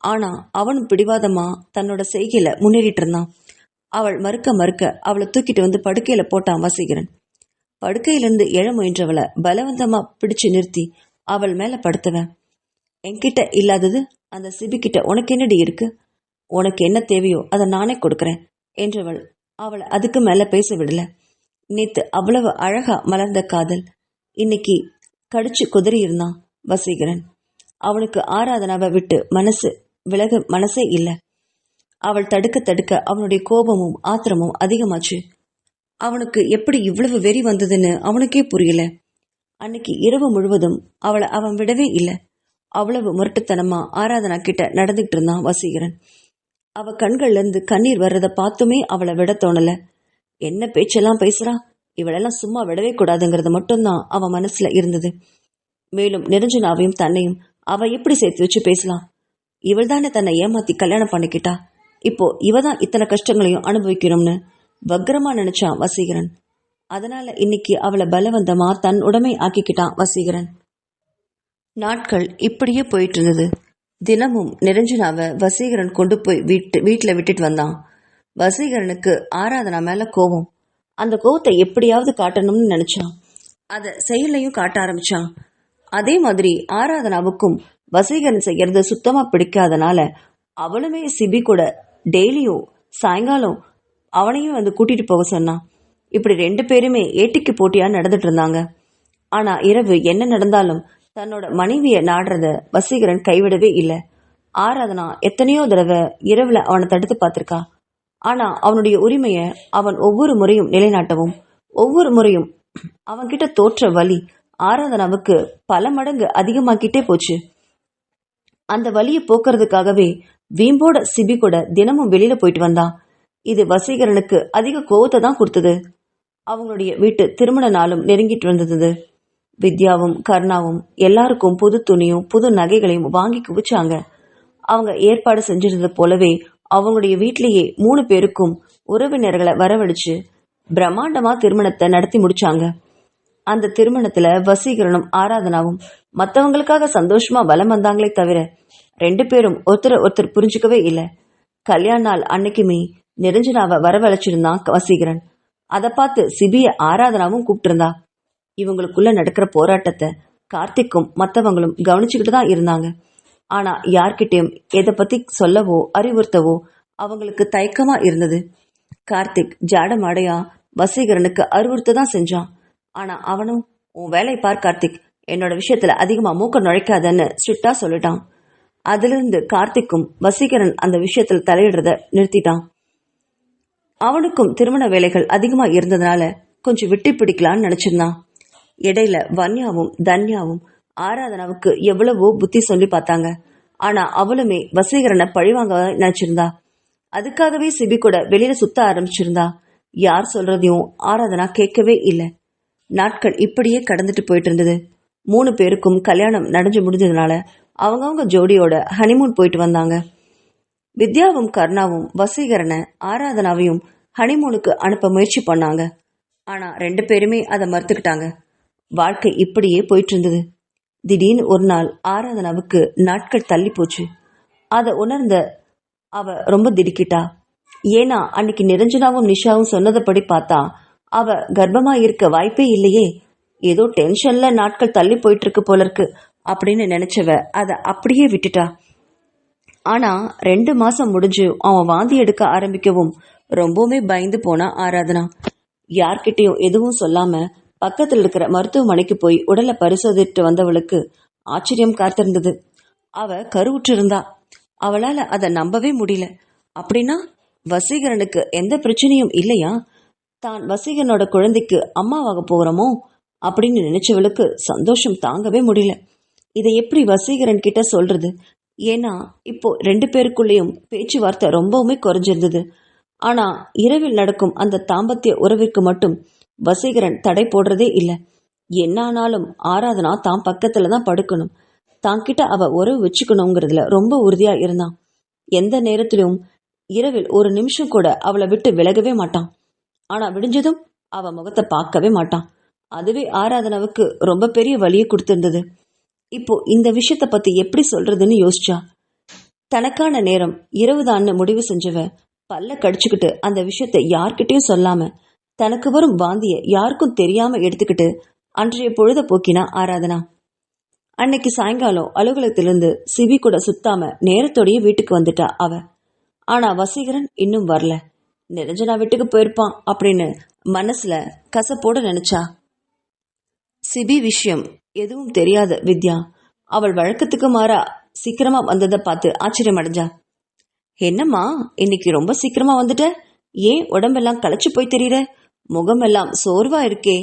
ஆனா அவனும் பிடிவாதமா தன்னோட செய்கையில முன்னேறிட்டு இருந்தான். அவள் மறுக்க அவளை தூக்கிட்டு வந்து படுக்கையில போட்டான் வசீகரன். படுக்கையிலிருந்து எழ முயன்றவளை பலவந்தமா பிடிச்சு நிறுத்தி அவள் மேல படுத்தவன், என்கிட்ட இல்லாதது அந்த சிபி கிட்ட உனக்கு என்னடி இருக்கு? உனக்கு என்ன தேவையோ அதை நானே கொடுக்கறேன் என்றவள் அவளை அதுக்கு மேல பேச விடல. நேத்து அவ்வளவு அழகா மலர்ந்த காதல் இன்னைக்கு கடிச்சு குதறி இருந்தான் வசீகரன். அவனுக்கு ஆராதனாவை விட்டு மனசே இல்லை. அவள் தடுக்க அவனுடைய கோபமும் ஆத்திரமும் அதிகமாச்சு. அவனுக்கு எப்படி இவ்வளவு வெறி வந்ததுன்னு அவனுக்கே புரியல. அன்னைக்கு இரவு முழுவதும் அவளை அவன் விடவே இல்லை. அவ்வளவு முரட்டுத்தனமா ஆராதனா கிட்ட நடந்துகிட்டு இருந்தான் வசீகரன். அவ கண்கள்ல இருந்து கண்ணீர் வர்றத பார்த்துமே அவளை விட தோணல. என்ன பேச்செல்லாம் பேசுறா, இவளெல்லாம் சும்மா விடவே கூடாதுங்கிறது மட்டும்தான் அவன் மனசுல இருந்தது. மேலும் நிரஞ்சனாவையும் தன்னையும் அவ எப்படி சேர்த்து வச்சு பேசலாம்? இவள் தானே தன்னை ஏமாத்தி கல்யாணம் பண்ணிக்கிட்டா. இப்போ இவதான் இத்தனை கஷ்டங்களையும் அனுபவிக்கணும்னு வக்ரமா நினைச்சான் வசீகரன். அதனால இன்னைக்கு அவளை பலவந்தமா தன் உடைமை ஆக்கிக்கிட்டான் வசீகரன். நாட்கள் இப்படியே போயிட்டு இருந்தது. தினமும் நிரஞ்சனாவை வசீகரன் கொண்டு போய் வீட்டில் விட்டுட்டு வந்தான். வசீகரனுக்கு ஆராதனா மேல கோபம். அந்த கோபத்தை எப்படியாவது காட்டணும்னு நினைச்சான். அதை செயலையும் காட்ட ஆரம்பிச்சான். அதே மாதிரி ஆராதனாவுக்கும் வசீகரன் செய்யறது சுத்தமா பிடிக்காதனால அவளுமே சிபி கூட டெய்லியும் சாயங்காலம் அவனையும் வந்து கூட்டிட்டு போக சொன்னான். இப்படி 2 பேருமே ஏட்டிக்கு போட்டியா நடந்துட்டு இருந்தாங்க. ஆனா இரவு என்ன நடந்தாலும் தன்னோட மனைவிய நாடுறத வசீகரன் கைவிடவே இல்லை. ஆராதனா எத்தனையோ தடவை இரவுல அவனை தடுத்து பார்த்திருக்கா. ஆனா அவனுடைய உரிமைய அவன் ஒவ்வொரு முறையும் நிலைநாட்டவும் ஒவ்வொரு முறையும் அவன்கிட்ட தோற்ற வலி ஆராதனாவுக்கு பல மடங்கு அதிகமாக்கிட்டே போச்சு. அந்த வலியை போக்குறதுக்காகவே வீம்போட சிபி கூட தினமும் வெளியில போயிட்டு வந்தான். இது வசீகரனுக்கு அதிக கோவத்தை தான் கொடுத்தது. அவங்களுடைய வீட்டு திருமண நாளும் நெருங்கிட்டு வந்தது. வித்யாவும் கர்ணாவும் எல்லாருக்கும் புது துணியும் புது நகைகளையும் வாங்கி குவிச்சாங்க. அவங்க ஏற்பாடு செஞ்சிருந்தது போலவே அவங்களுடைய வீட்டிலேயே 3 பேருக்கும் உறவினர்களை வரவழைச்சு பிரம்மாண்டமா திருமணத்தை நடத்தி முடிச்சாங்க. அந்த திருமணத்துல வசீகரனும் ஆராதனாவும் மற்றவங்களுக்காக சந்தோஷமா வலம் வந்தாங்களே தவிர 2 பேரும் ஒருத்தர் புரிஞ்சுக்கவே இல்லை. கல்யாண நாள் அன்னைக்குமே நிரஞ்சனாவை வரவழைச்சிருந்தான் வசீகரன். அதை பார்த்து சிபிய ஆராதனாவும் கூப்பிட்டு இருந்தா. இவங்களுக்குள்ள நடக்கிற போராட்டத்தை கார்த்திக்கும் மற்றவங்களும் கவனிச்சுக்கிட்டு தான் இருந்தாங்க. ஆனா யார்கிட்டயும் எதை பத்தி சொல்லவோ அறிவுறுத்தவோ அவங்களுக்கு தயக்கமா இருந்தது. கார்த்திக் ஜாடமாடையா வசீகரனுக்கு அறிவுறுத்த தான் செஞ்சான். ஆனா அவனும், உன் வேலை பார் கார்த்திக், என்னோட விஷயத்துல அதிகமா மூக்க நுழைக்காதன்னு ஸ்ட்ரிக்டா சொல்லிட்டான். அதிலிருந்து கார்த்திக்கும் வசீகரன் அந்த விஷயத்துல தலையிடுறத நிறுத்திட்டான். அவனுக்கும் திருமண வேலைகள் அதிகமா இருந்ததுனால கொஞ்சம் விட்டு பிடிக்கலான்னு நினைச்சிருந்தான். இடையில வன்யாவும் தன்யாவும் ஆராதனாவுக்கு எவ்வளவோ புத்தி சொல்லி பார்த்தாங்க. ஆனா அவளுமே வசீகரனை பழிவாங்க நினைச்சிருந்தா. அதுக்காகவே சிபி கூட வெளியில சுத்த ஆரம்பிச்சிருந்தா. யார் சொல்றதையும் ஆராதனா கேட்கவே இல்லை. நாட்கள் இப்படியே கடந்துட்டு போயிட்டு இருந்தது. 3 பேருக்கும் கல்யாணம் நடந்து முடிஞ்சதுனால அவங்கவுங்க ஜோடியோட ஹனிமூன் போயிட்டு வந்தாங்க. வித்யாவும் கர்ணாவும் வசீகரனை ஆராதனாவையும் ஹனிமூனுக்கு அனுப்ப முயற்சி பண்ணாங்க. ஆனா 2 பேருமே அதை மறுத்துக்கிட்டாங்க. வாழ்க்கை இப்படியே போயிட்டு இருந்தது. திடீர்னு ஒரு நாள் ஆராதனாவுக்கு நாட்கள் தள்ளி போச்சு. அதை உணர்ந்த அவ ரொம்ப திடுக்கிட்டா. ஏன்னா அன்னைக்கு நிரஞ்சனாவும் நிஷாவும் சொன்னதைப்படி பார்த்தா அவ கர்ப்பமா இருக்க வாய்ப்பே இல்லையே. ஏதோ டென்ஷன்ல நாட்கள் தள்ளி போயிட்டு இருக்கு போல இருக்கு அப்படின்னு நினைச்சவ அதை அப்படியே விட்டுட்டா. ஆனா 2 மாசம் முடிஞ்சு அவன் வாந்தி எடுக்க ஆரம்பிக்கவும் ரொம்பவுமே பயந்து போனா ஆராதனா. யார்கிட்டையும் எதுவும் சொல்லாம பக்கத்தில் இருக்கிற மருத்துவமனைக்கு போய் உடலை பரிசோதிட்டு வந்தவளுக்கு ஆச்சரியம் காத்திருந்தது. அவ கருவுற்று இருந்தா. அவளால அதை நம்பவே முடியல. அப்படின்னா வசீகரனுக்கு எந்த பிரச்சனையும் இல்லையா? தான் வசீகரனோட குழந்தைக்கு அம்மாவாக போகிறோமோ அப்படின்னு நினைச்சவளுக்கு சந்தோஷம் தாங்கவே முடியல. இதை எப்படி வசீகரன் கிட்ட சொல்றது? ஏன்னா இப்போ 2 பேருக்குள்ளேயும் பேச்சுவார்த்தை ரொம்பவுமே குறைஞ்சிருந்தது. ஆனா இரவில் நடக்கும் அந்த தாம்பத்திய உறவிற்கு மட்டும் வசீகரன் தடை போடுறதே இல்லை. என்ன ஆனாலும் ஆராதனா தான் பக்கத்துல தான் படுக்கணும், தான்கிட்ட அவ உறவு வச்சுக்கணுங்கிறதுல ரொம்ப உறுதியா இருந்தான். எந்த நேரத்திலும் இரவில் ஒரு நிமிஷம் கூட அவளை விட்டு விலகவே மாட்டான். ஆனா விடிஞ்சதும் அவ முகத்தை பார்க்கவே மாட்டான். அதுவே ஆராதனாவுக்கு ரொம்ப பெரிய வலியை கொடுத்திருந்தது. இப்போ இந்த விஷயத்த பத்தி எப்படி சொல்றதுன்னு யோசிச்சா. தனக்கான நேரம் இரவுதான்னு முடிவு செஞ்சவ பல்ல கடிச்சுக்கிட்டு அந்த விஷயத்த யார்கிட்டயும் சொல்லாம தனக்கு வரும் வாந்திய யாருக்கும் தெரியாம எடுத்துக்கிட்டு அன்றைய பொழுத போக்கினா ஆராதனா. அன்னைக்கு சாயங்காலம் அலுவலகத்திலிருந்து சிவி கூட சுத்தாம நேரத்தோடய வீட்டுக்கு வந்துட்டா அவ. ஆனா வசீகரன் இன்னும் வரல. நிரஞ்சனா வீட்டுக்கு போயிருப்பான் அப்படின்னு மனசுல கசப்போட நினைச்சா. சிபி விஷயம் எதுவும் தெரியாத வித்யா அவள் வழக்கத்துக்கு மாறா சீக்கிரமா வந்ததை பார்த்து ஆச்சரியம் அடைஞ்சா. என்னம்மா இன்னைக்கு ரொம்ப சீக்கிரமா வந்துட்ட? ஏன் உடம்பெல்லாம் களைச்சு போய் தெரியற? முகமெல்லாம் சோர்வா இருக்கே.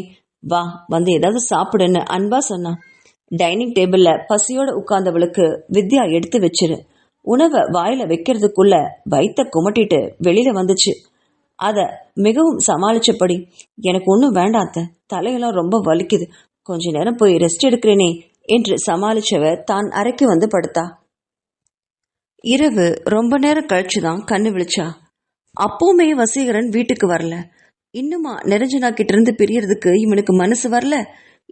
வா வந்து ஏதாவது சாப்பிடுன்னு அன்பா சொன்னான். டைனிங் டேபிள்ல பசியோட உட்கார்ந்தவளுக்கு வித்யா எடுத்து வச்சிரு. உணவை வாயில வைக்கிறதுக்குள்ள வயிற்ற குமட்டிட்டு வெளியில வந்துச்சு. அத மிகவும் சமாளிச்சபடி, எனக்கு ஒன்றும் வேண்டாத்த, தலையெல்லாம் ரொம்ப வலிக்குது, கொஞ்ச நேரம் போய் ரெஸ்ட் எடுக்கிறேனே என்று சமாளிச்சவ தான் அறைக்கு வந்து படுத்தா. இரவு ரொம்ப நேரம் கழிச்சுதான் கண்ணு விழிச்சா. அப்பவுமே வசீகரன் வீட்டுக்கு வரல. இன்னுமா நிரஞ்சனா கிட்ட இருந்து பிரியறதுக்கு இவனுக்கு மனசு வரல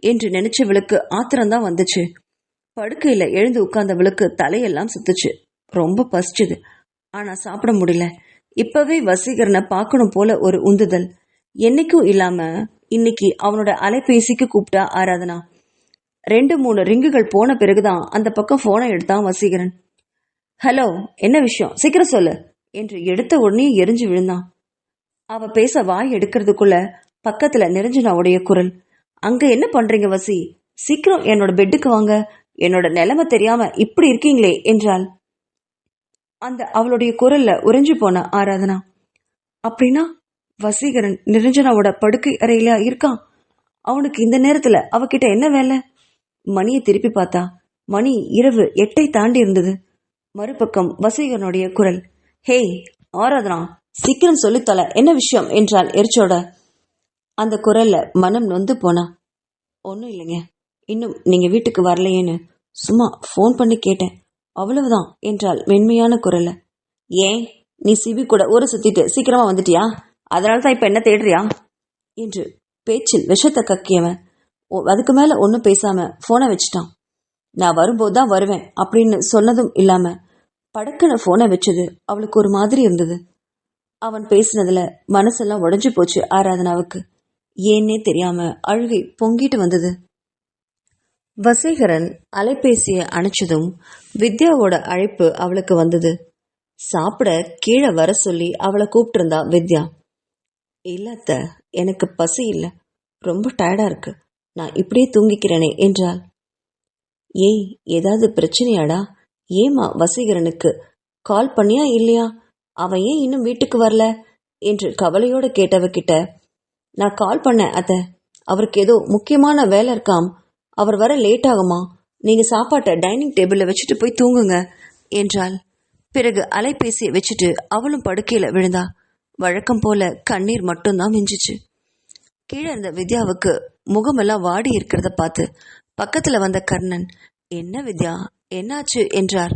என்று நினைச்சவளுக்கு ஆத்திரம்தான் வந்துச்சு. படுக்கையில எழுந்து உட்கார்ந்தவளுக்கு தலையெல்லாம் சுத்துச்சு. ரொம்ப பசிச்சுது. ஆனா சாப்பிட முடியல. இப்பவே வசீகரனை பார்க்கணும் போல ஒரு உந்துதல். என்னைக்கும் இல்லாம இன்னைக்கு அவனோட அலைபேசிக்கு கூப்பிட்டா ஆராதனா. 2-3 ரிங்குகள் போன பிறகுதான் அந்த பக்கம் போனை எடுத்தான் வசீகரன். ஹலோ, என்ன விஷயம், சீக்கிரம் சொல்லு என்று எடுத்த உடனே எரிஞ்சு விழுந்தான். அவ பேச வாய் எடுக்கிறதுக்குள்ள பக்கத்துல நிரஞ்சனாவுடைய குரல். அங்க என்ன பண்றீங்க வசி? சீக்கிரம் என்னோட பெட்டுக்கு வாங்க. என்னோட நிலைமை தெரியாம இப்படி இருக்கீங்களே என்றாள். அந்த அவளுடைய குரல்ல உறைஞ்சு போன ஆராதனா. அப்படின்னா வசீகரன் நிரஞ்சனாவோட படுக்கை அறையில இருக்கான். அவனுக்கு இந்த நேரத்துல அவகிட்ட என்ன வேலை? மணியை திருப்பி பார்த்தா மணி இரவு 8 தாண்டி இருந்தது. மறுபக்கம் வசீகரனுடைய குரல். ஹேய் ஆராதனா, சீக்கிரம் சொல்லித்தல, என்ன விஷயம் என்றாள் எரிச்சோட. அந்த குரல்ல மனம் நொந்து போனா. ஒன்றும் இல்லைங்க, இன்னும் நீங்க வீட்டுக்கு வரலையேன்னு சும்மா ஃபோன் பண்ணி கேட்டேன், அவ்வளவுதான் என்றாள் மென்மையான குரல்ல. ஏன், நீ சிபி கூட ஊரை சுத்திட்டு சீக்கிரமா வந்துட்டியா? அதனால தான் இப்ப என்ன தேடுறியா என்று பேச்சில் விஷத்தை கக்கியவன் அதுக்கு மேல ஒன்னும் பேசாம போனை வச்சுட்டான். நான் வரும்போதுதான் வருவேன் அப்படின்னு சொன்னதும் இல்லாம படக்குன்னு போனை வச்சது அவளுக்கு ஒரு மாதிரி இருந்தது. அவன் பேசினதுல மனசெல்லாம் உடைஞ்சு போச்சு ஆராதனாவுக்கு. ஏன்னே தெரியாம அழுகை பொங்கிட்டு வந்தது. வசீகரன் அலைபேசியை அணைச்சதும் வித்யாவோட அழைப்பு அவளுக்கு வந்தது. சாப்பிட கீழே வர சொல்லி அவளை கூப்பிட்டு இருந்தா வித்யா. இல்லத்த, எனக்கு பசி இல்லை, ரொம்ப டயர்டா இருக்கு, நான் இப்படியே தூங்கிக்கிறேனே என்றாள். ஏய், ஏதாவது பிரச்சனையாடா? ஏமா வசீகரனுக்கு கால் பண்ணியா இல்லையா? அவன் ஏன் இன்னும் வீட்டுக்கு வரல என்று கவலையோட கேட்டவகிட்ட, நான் கால் பண்ணேன் அத்த, அவருக்கு ஏதோ முக்கியமான வேலை இருக்காம், அவர் வர லேட் ஆகுமா, நீங்க சாப்பாட்டை டைனிங் டேபிள்ல வச்சுட்டு போய் தூங்குங்க என்றாள். பிறகு அலைபேசியை வச்சுட்டு அவளும் படுக்கையில விழுந்தா. வழக்கம் போல கண்ணீர் மட்டும்தான் மிஞ்சிச்சு. கீழே இருந்த வித்யாவுக்கு முகமெல்லாம் வாடி இருக்கிறத பார்த்து பக்கத்துல வந்த கர்ணன், என்ன வித்யா, என்னாச்சு என்றார்.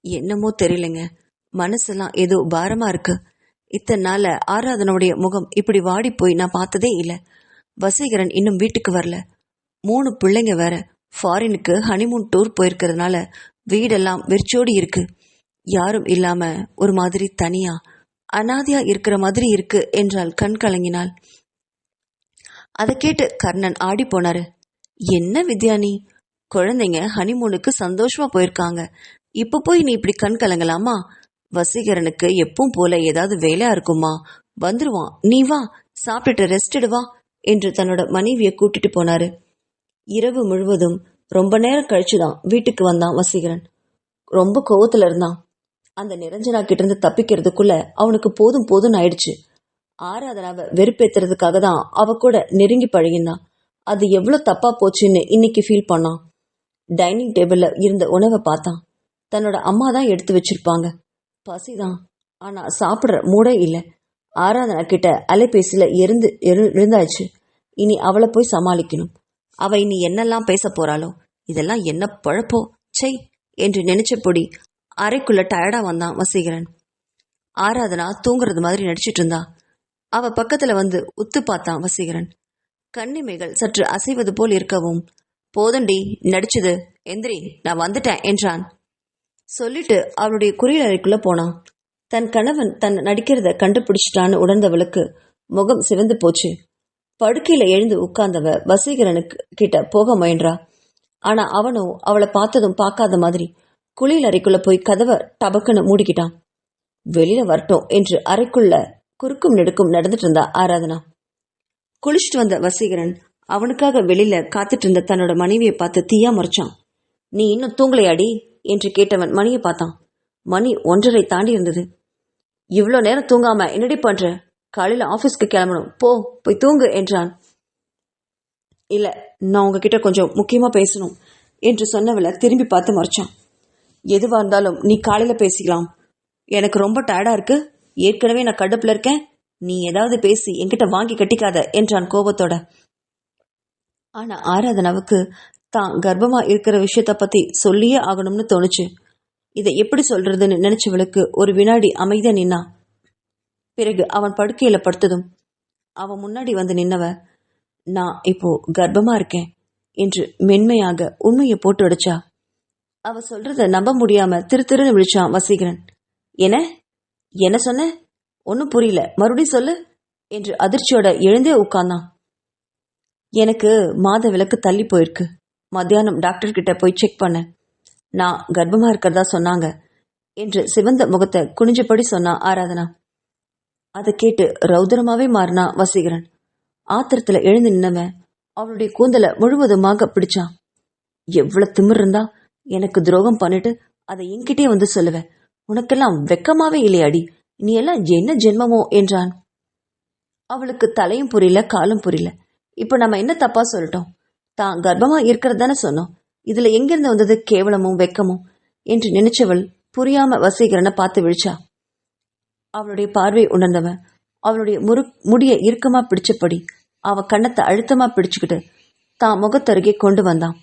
என்னமோ தெரியலங்க, மனசெல்லாம் ஏதோ பாரமா இருக்கு. இத்தனை நாள ஆராதனுடைய முகம் இப்படி வாடி போய் நான் பார்த்ததே இல்லை. வசீகரன் இன்னும் வீட்டுக்கு வரல. 3 பிள்ளைங்க வேற ஃபாரினுக்கு ஹனிமூன் டூர் போயிருக்கிறதுனால வீடெல்லாம் வெறிச்சோடி இருக்கு. யாரும் இல்லாம ஒரு மாதிரி தனியா அனாதையா இருக்கிற மாதிரி இருக்கு என்றால் கண் கலங்கினாள். அதை கேட்டு கர்ணன் ஆடி போனாரு. என்ன வித்யா நீ, குழந்தைங்க ஹனிமூனுக்கு சந்தோஷமா போயிருக்காங்க, இப்ப போய் நீ இப்படி கண் கலங்கலாமா? வசீகரனுக்கு எப்பவும் போல ஏதாவது வேலையா இருக்குமா, வந்துருவான், நீ வா, சாப்பிட்டுட்டு ரெஸ்ட் எடுவா என்று தன்னோட மனைவியை கூட்டிட்டு போனாரு. இரவு முழுவதும் ரொம்ப நேரம் கழிச்சுதான் வீட்டுக்கு வந்தான் வசீகரன். ரொம்ப கோவத்துல இருந்தான். அந்த நிரஞ்சனா கிட்ட இருந்து தப்பிக்கிறதுக்குள்ள அவனுக்கு போதும் போதும் ஆயிடுச்சு. ஆராதனாவை வெறுப்பேத்துறதுக்காக தான் அவ கூட நெருங்கி பழகினான். அது எவ்வளவு தப்பா போச்சுன்னு இன்னைக்கு ஃபீல் பண்ணான். டைனிங் டேபிள்ல இருந்த உணவை பார்த்தான். தன்னோட அம்மா தான் எடுத்து வச்சிருப்பாங்க. பசிதான், ஆனா சாப்பிடுற மூடே இல்லை. ஆராதனா கிட்ட அலைபேசியில எழுந்தாச்சு. இனி அவளை போய் சமாளிக்கணும். அவ இனி என்னெல்லாம் பேச போறாளோ, இதெல்லாம் என்ன பழப்போ சை என்று நினைச்சபடி அறைக்குள்ள டயர்டா வந்தான் வசீகரன். ஆராதனா தூங்குறது மாதிரி நடிச்சிட்டு இருந்தா. அவ பக்கத்துல வந்து உத்து பார்த்தான் வசீகரன். கண்ணிமைகள் சற்று அசைவது போல் இருக்கவும், போதண்டி நடிச்சது, எந்திரி, நான் வந்துட்டேன் என்றான். சொல்லிட்டு அவளுடைய குளியல் அறைக்குள்ள போனான். தன் கணவன் தன் நடிக்கிறத கண்டுபிடிச்சிட்டான்னு உணர்ந்தவளுக்கு முகம் சிவந்து போச்சு. படுக்கையில எழுந்து உட்கார்ந்தவ வசீகரனுக்கு கிட்ட போக முயன்றா. ஆனா அவனோ அவளை பார்த்ததும் பார்க்காத மாதிரி குளியல் அறைக்குள்ள போய் கதவை டபக்குன்னு மூடிக்கிட்டான். வெளியில வரட்டும் என்று அறைக்குள்ள குறுக்கும் நெடுக்கும் நடந்துட்டு இருந்தா ஆராதனா. குளிச்சுட்டு வந்த வசீகரன் அவனுக்காக வெளியில காத்துட்டு இருந்த தன்னோட மனைவியை பார்த்து தீயா முறைச்சான். நீ இன்னும் தூங்கலையாடி என்று கேட்டவன் மணியை பார்த்தான். மணி 1:30 தாண்டி இருந்தது. இவ்வளோ நேரம் தூங்காம என்னடி பண்ற? காலையில ஆபீஸ்க்கு கிளம்பணும், போய் தூங்கு என்றான். இல்ல, நான் உங்ககிட்ட கொஞ்சம் முக்கியமா பேசணும் என்று சொன்னவளை திரும்பி பார்த்து மறைச்சான். எதுவா இருந்தாலும் நீ காலையில பேசிக்கலாம், எனக்கு ரொம்ப டயர்டா இருக்கு, ஏற்கனவே நான் கடுப்புல இருக்கேன், நீ ஏதாவது பேசி என்கிட்ட வாங்கி கட்டிக்காத என்றான் கோபத்தோட. ஆனா ஆராதனாவுக்கு தான் கர்ப்பமா இருக்கிற விஷயத்த பத்தி சொல்லியே ஆகணும்னு தோணுச்சு. இதை எப்படி சொல்றதுன்னு நினைச்சவளுக்கு ஒரு வினாடி அமைதியா நின்னா. பிறகு அவன் படுக்கையில படுத்ததும் அவன் முன்னாடி வந்து நின்னவ, நான் இப்போ கர்ப்பமா இருக்கேன் என்று மென்மையாக உண்மையை போட்டு அடிச்சா. அவ சொல்றத நம்ப முடியாம திருன்னு விழிச்சான் வசீகரன். என்ன என்ன சொன்ன? ஒன்னும் புரியல, மறுபடியும் சொல்லு என்று அதிர்ச்சியோட எழுந்தே உட்கார்ந்தான். எனக்கு மாத விலக்கு தள்ளி போயிருக்கு. மத்தியானம் டாக்டர் கிட்ட போய் செக் பண்ண, நான் கர்ப்பமா இருக்கிறதா சொன்னாங்க என்று சிவந்த முகத்தை குனிஞ்சபடி சொன்னா ஆராதனா. அதை கேட்டு ரௌதரமாவே மாறினா வசீகரன். ஆத்திரத்துல எழுந்து நின்னவன் அவளுடைய கூந்தலை முழுவதுமாக பிடிச்சான். எவ்வளவு திமிர் இருந்தா எனக்கு துரோகம் பண்ணிட்டு அதை என்கிட்டே வந்து சொல்லுவேன். உனக்கெல்லாம் வெக்கமாவே இல்லையாடி, நீ எல்லாம் என்ன ஜென்மமோ என்றான். அவளுக்கு தலையும் புரியல காலும் புரியல. இப்ப நம்ம என்ன தப்பா சொல்லிட்டோம்? தான் கர்ப்பமா இருக்கிறது தானே சொன்னோம். இதுல எங்கிருந்து வந்தது கேவலமும் வெக்கமும் என்று நினைச்சவள் புரியாம வசீகரனை பார்த்து விழிச்சா. அவளுடைய பார்வை உணர்ந்தவன் அவளுடைய முடிய இறுக்கமா பிடிச்சபடி அவ கண்ணத்தை அழுத்தமா பிடிச்சுக்கிட்டு தான் முகத்தருகே கொண்டு வந்தான்.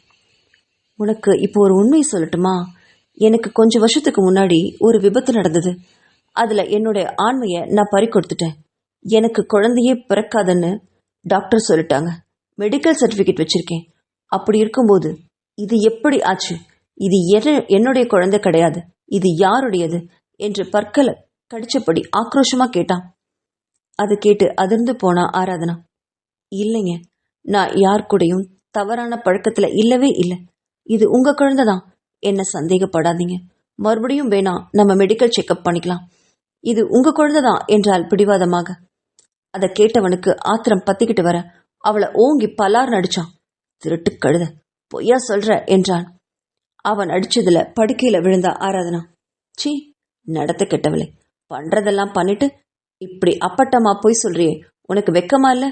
உனக்கு இப்போ ஒரு உண்மையை சொல்லட்டுமா? எனக்கு கொஞ்சம் வருஷத்துக்கு முன்னாடி ஒரு விபத்து நடந்தது. அதுல என்னுடைய ஆண்மையை நான் பறி கொடுத்துட்டேன். எனக்கு குழந்தையே பிறக்காதுன்னு டாக்டர் சொல்லிட்டாங்க. மெடிக்கல் சர்டிபிகேட் வச்சிருக்கேன். அப்படி இருக்கும்போது இது எப்படி ஆச்சு? இது என்னுடைய குழந்தை கிடையாது, இது யாருடையது என்று பற்களை கடிச்சபடி ஆக்ரோஷமா கேட்டான். அதை கேட்டு அதிர்ந்து போனா ஆராதனா. இல்லைங்க, நான் யார் கூடயும் தவறான பழக்கத்துல இல்லவே இல்லை. இது உங்க குழந்தைதான். என்ன சந்தேகப்படாதீங்க. மறுபடியும் வேணா நம்ம மெடிக்கல் செக்அப் பண்ணிக்கலாம். இது உங்க குழந்தைதான் என்றால் பிடிவாதமாக. அதை கேட்டவனுக்கு ஆத்திரம் பத்திக்கிட்டு வர அவளை ஓங்கி பலார் நடிச்சான். திருட்டு கழுத, பொய்யா சொல்ற என்றான். அவன் அடிச்சதுல படுக்கையில விழுந்தா ஆராதனா. சீ, நடத்த கெட்டவளே, பண்றதெல்லாம் பண்ணிட்டு இப்படி அப்பட்டமா போய் சொல்றியே, உனக்கு வெக்கமா இல்ல?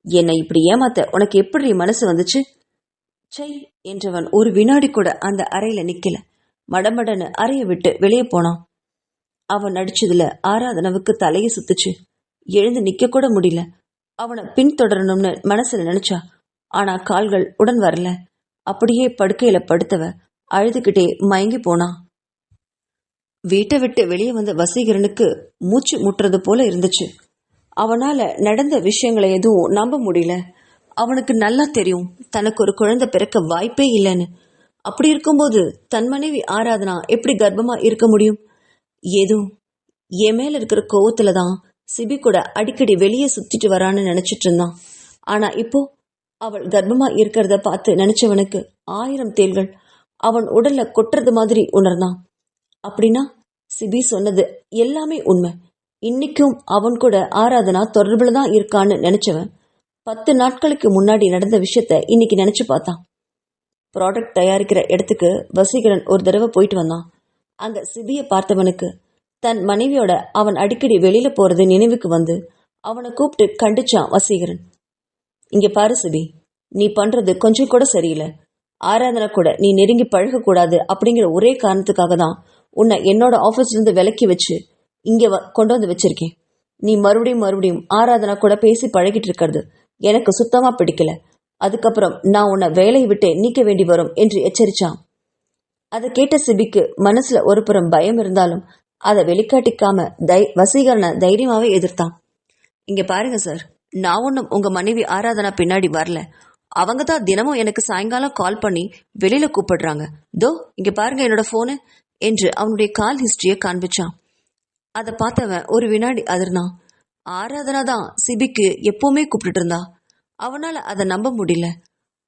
என்னை இப்படி ஏமாத்த உனக்கு எப்படி மனசு வந்துச்சு? சை என்றவன் ஒரு வினாடி கூட அந்த அறையில நிக்கல. மடமடன்னு அறையை விட்டு வெளியே போனான். அவன் நடிச்சதுல ஆராதனாவுக்கு தலையை சுத்துச்சு. எழுந்து நிக்க கூட முடியல. அவனை பின்தொடரணும்னு மனசுல நினைச்சா. ஆனா கால்கள் உடன் வரல. அப்படியே படுக்கையில படுத்தவ அழுதுகிட்டே மயங்கி போனான். வீட்டை விட்டு வெளியே வந்த வசீகரனுக்கு மூச்சு முட்டுறது போல இருந்துச்சு. அவனால நடந்த விஷயங்களை எதுவும் நம்ப முடியல. அவனுக்கு நல்லா தெரியும் தனக்கு ஒரு குழந்தை பிறக்க வாய்ப்பே இல்லைன்னு. அப்படி இருக்கும்போது தன் மனைவி ஆராதனா எப்படி கர்ப்பமா இருக்க முடியும்? ஏதோ என் மேல இருக்கிற கோவத்துலதான் சிபி கூட அடிக்கடி வெளியே சுத்திட்டு வரான்னு நினைச்சிட்டு இருந்தான். ஆனா இப்போ அவள் கர்ப்பமா இருக்கிறத பார்த்து நினைச்சவனுக்கு 1000 தேள்கள் அவன் உடல்ல கொட்டுறது மாதிரி உணர்ந்தான். அப்படின்னா சிபி சொன்னது எல்லாமே உண்மை. இன்னைக்கும் அவன் கூட ஆராதனா தொடர்புல தான் இருக்கான்னு நினைச்சவன் 10 நாட்களுக்கு முன்னாடி நடந்த விஷயத்த இன்னைக்கு நினைச்சு பார்த்தான். ப்ராடக்ட் தயாரிக்கிற இடத்துக்கு வசீகரன் ஒரு தடவை போயிட்டு வந்தான். அங்க சிபிய பார்த்தவனுக்கு தன் மனைவியோட அவன் அடிக்கடி வெளியில போறது நினைவுக்கு வந்து அவனை கூப்பிட்டு கண்டிச்சான் வசீகரன். இங்க பாரு சிபி, நீ பண்றது கொஞ்சம் கூட சரியில்லை. ஆராதனா கூட நீ நெருங்கி பழக கூடாது அப்படிங்கிற ஒரே காரணத்துக்காக தான் உன்னை என்னோட ஆபீஸ்ல இருந்து விலக்கி வச்சு இங்க கொண்டு வந்து வச்சிருக்கேன். நீ மறுபடியும் ஆராதனா கூட பேசி பழகிட்டு இருக்கிறது எனக்கு சுத்தமா பிடிக்கல. அதுக்கப்புறம் நான் உன்னை வேலையை விட்டு நீக்க வேண்டி வரும் என்று எச்சரிச்சான். அதை கேட்ட சிபிக்கு மனசுல ஒரு புறம் பயம் இருந்தாலும் அதை வெளிக்காட்டிக்காம வசீகரனை தைரியமாவே எதிர்த்தான். இங்க பாருங்க சார், நான் ஒன்னும் உங்க மனைவி ஆராதனா பின்னாடி வரல. அவங்க தான் தினமும் எனக்கு சாயங்காலம் கால் பண்ணி வெளியில கூப்பிடுறாங்க. தோ இங்க பாருங்க என்னோட போனு என்று அவனுடைய கால் ஹிஸ்டரியை காண்பிச்சான். அதை பார்த்தவன் ஒரு வினாடி அதிர்னான். ஆராதனா தான் சிபிக்கு எப்பவுமே கூப்பிட்டு இருந்தா. அவனால அதை நம்ப முடியல.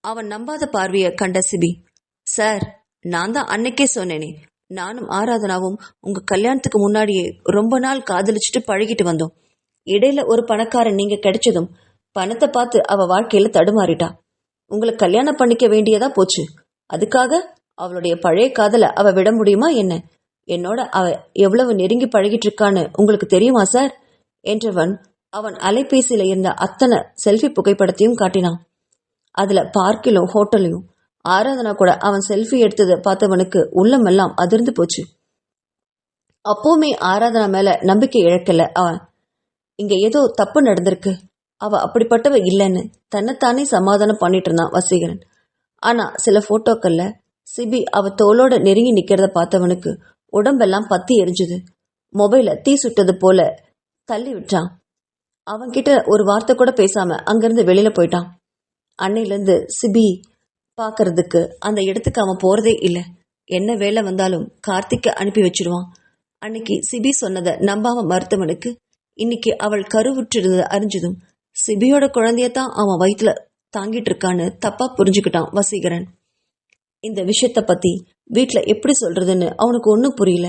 அவன் நம்பாத பார்வைய கண்ட சிபி, சார், நான் தான் அன்னைக்கே சொன்னேனே, நானும் ஆராதனாவும் உங்க கல்யாணத்துக்கு முன்னாடியே ரொம்ப நாள் காதலிச்சுட்டு பழகிட்டு வந்தோம். இடையில ஒரு பணக்காரன் நீங்க கிடைச்சதும் பணத்தை பார்த்து அவ வாழ்க்கையில தடுமாறிட்டா. உங்களை கல்யாணம் பண்ணிக்க வேண்டியதா போச்சு. அதுக்காக அவளுடைய பழைய காதலை அவ விட முடியுமா என்ன? என்னோட அவ எவ்வளவு நெருங்கி பழகிட்டு இருக்கான்னு உங்களுக்கு தெரியுமா சார் என்றவன் அவன் அலைபேசியில இருந்த அத்தனை செல்ஃபி புகைப்படத்தையும் காட்டினான். அதுல பார்க்கிலும் ஹோட்டலையும் ஆராதனா கூட அவன் செல்ஃபி எடுத்ததை பார்த்தவனுக்கு உள்ளமெல்லாம் அதிர்ந்து போச்சு. அப்பவுமே ஆராதனா மேல நம்பிக்கை இழக்கல அவன். இங்க ஏதோ தப்பு நடந்திருக்கு, அவ அப்படிப்பட்டவ இல்லைன்னு தன்னைத்தானே சமாதானம் பண்ணிட்டு இருந்தான் வசீகரன். ஆனா சில போட்டோக்கள்ல சிபி அவ தோளோட நெருங்கி நிக்கிறத பார்த்தவனுக்கு உடம்பெல்லாம் பத்தி எரிஞ்சுது. மொபைல தீ சுட்டது போல தள்ளி விட்டான். அவன்கிட்ட ஒரு வார்த்தை கூட பேசாம அங்கிருந்து வெளியில போயிட்டான். அன்னையிலிருந்து சிபி பாக்குறதுக்கு அந்த இடத்துக்கு அவன் போறதே இல்லை. என்ன வேலை வந்தாலும் கார்த்திக்கை அனுப்பி வச்சிடுவான். அன்னைக்கு சிபி சொன்னதை நம்பாம மருத்துவனுக்கு இன்னைக்கு அவள் கருவுற்றிருந்ததை அறிஞ்சதும் சிபியோட குழந்தையத்தான் அவன் வயிற்றுல தாங்கிட்டு இருக்கான்னு தப்பா புரிஞ்சுக்கிட்டான் வசீகரன். இந்த விஷயத்த பத்தி வீட்டுல எப்படி சொல்றதுன்னு அவனுக்கு ஒன்றும் புரியல.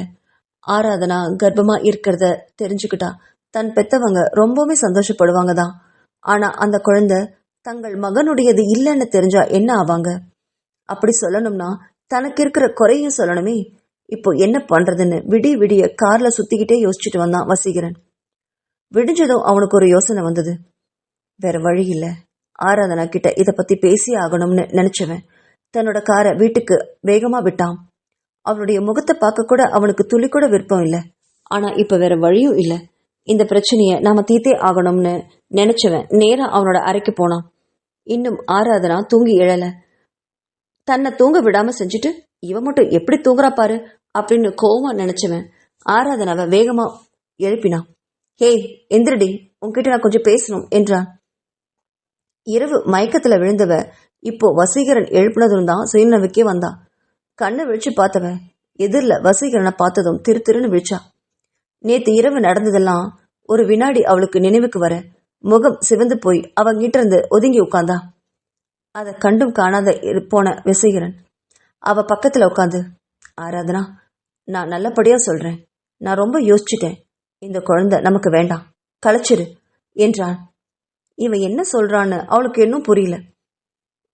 ஆராதனா கர்ப்பமா இருக்கிறத தெரிஞ்சுக்கிட்டா தன் பெத்தவங்க ரொம்பவுமே சந்தோஷப்படுவாங்க தான். ஆனா அந்த குழந்தை தங்கள் மகனுடையது இல்லைன்னு தெரிஞ்சா என்ன ஆவாங்க? அப்படி சொல்லணும்னா தனக்கு இருக்கிற குறையும் சொல்லணுமே. இப்போ என்ன பண்றதுன்னு விடிய விடிய கார்ல சுத்திக்கிட்டே யோசிச்சுட்டு வந்தான் வசீகரன். விடிஞ்சதும் அவனுக்கு ஒரு யோசனை வந்தது. வேற வழி இல்ல, ஆராதனா கிட்ட இத பத்தி பேசி ஆகணும்னு நினைச்சவன் தன்னோட காரை வீட்டுக்கு வேகமா விட்டான். அவளுடைய முகத்தை பார்க்க கூட அவனுக்கு துளி கூட விருப்பம் இல்லை. ஆனா இப்ப வேற வழியும் இல்லை. இந்த பிரச்சனைய நாம தீர்த்தே ஆகணும்னு நினைச்சவன் நேரா அவனோட அறைக்கு போனான். இன்னும் ஆராதனா தூங்கி எழல. தன்னை தூங்க விடாம செஞ்சுட்டு இவ மட்டும் எப்படி தூங்குறா பாரு அப்படின்னு கோவமா நினைச்சவன் ஆராதனாவை வேகமா எழுப்பினான். ஹே எந்திரடி, உன்கிட்ட நான் கொஞ்சம் பேசணும் என்றான். இரவு மயக்கத்துல விழுந்தவ இப்போ வசீகரன் எழுப்பினதும் தான் சுயநனவுக்கே வந்தா. கண்ணை விழிச்சு பார்த்தவ எதிரில வசீகரனை பார்த்ததும் திரு திருன்னு விழிச்சா. நேத்து இரவு நடந்ததெல்லாம் ஒரு வினாடி அவளுக்கு நினைவுக்கு வர முகம் சிவந்து போய் அவங்கிட்ட இருந்து ஒதுங்கி உட்கார்ந்தா. அதை கண்டும் காணாத போன வசீகரன் அவ பக்கத்துல உட்காந்து, ஆராதனா, நான் நல்லபடியா சொல்றேன், நான் ரொம்ப யோசிச்சுட்டேன், இந்த குழந்தை நமக்கு வேண்டாம், கலைச்சிரு என்றான். இவன் என்ன சொல்றான்னு அவளுக்கு இன்னும் புரியல.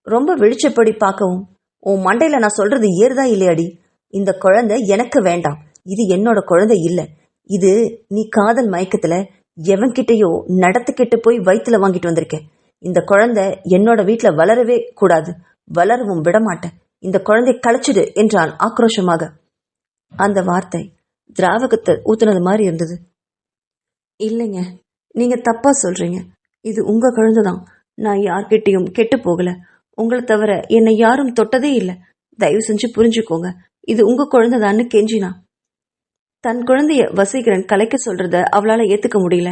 ரொம்ப விழிச்சபடி பார்க்கவும், உன் மண்டையில நான் சொல்றது ஏறுதா இல்லையாடி? இந்த குழந்தை எனக்கு வேண்டாம், இது என்னோட குழந்தை இல்ல, இது நீ காதல் மயக்கத்துல எவன்கிட்டயோ நடத்துக்கிட்டு போய் வயிற்றுல வாங்கிட்டு வந்திருக்க. இந்த குழந்தை என்னோட வீட்டுல வளரவே கூடாது, வளரவும் விடமாட்டேன், இந்த குழந்தை கலைச்சிடு என்றான் ஆக்ரோஷமாக. அந்த வார்த்தை திராவகத்தை ஊத்துனது மாதிரி இருந்தது. இல்லைங்க, நீங்க தப்பா சொல்றீங்க, இது உங்க குழந்தைதான், நான் யார்கிட்டையும் கெட்டு போகல, உங்களை தவிர என்னை யாரும் தொட்டதே இல்லை, தயவு செஞ்சு புரிஞ்சுக்கோங்க, இது உங்க குழந்தைதான்னு கெஞ்சினா. தன் குழந்தைய வசீகரன் கலைக்க சொல்றத அவளால ஏத்துக்க முடியல.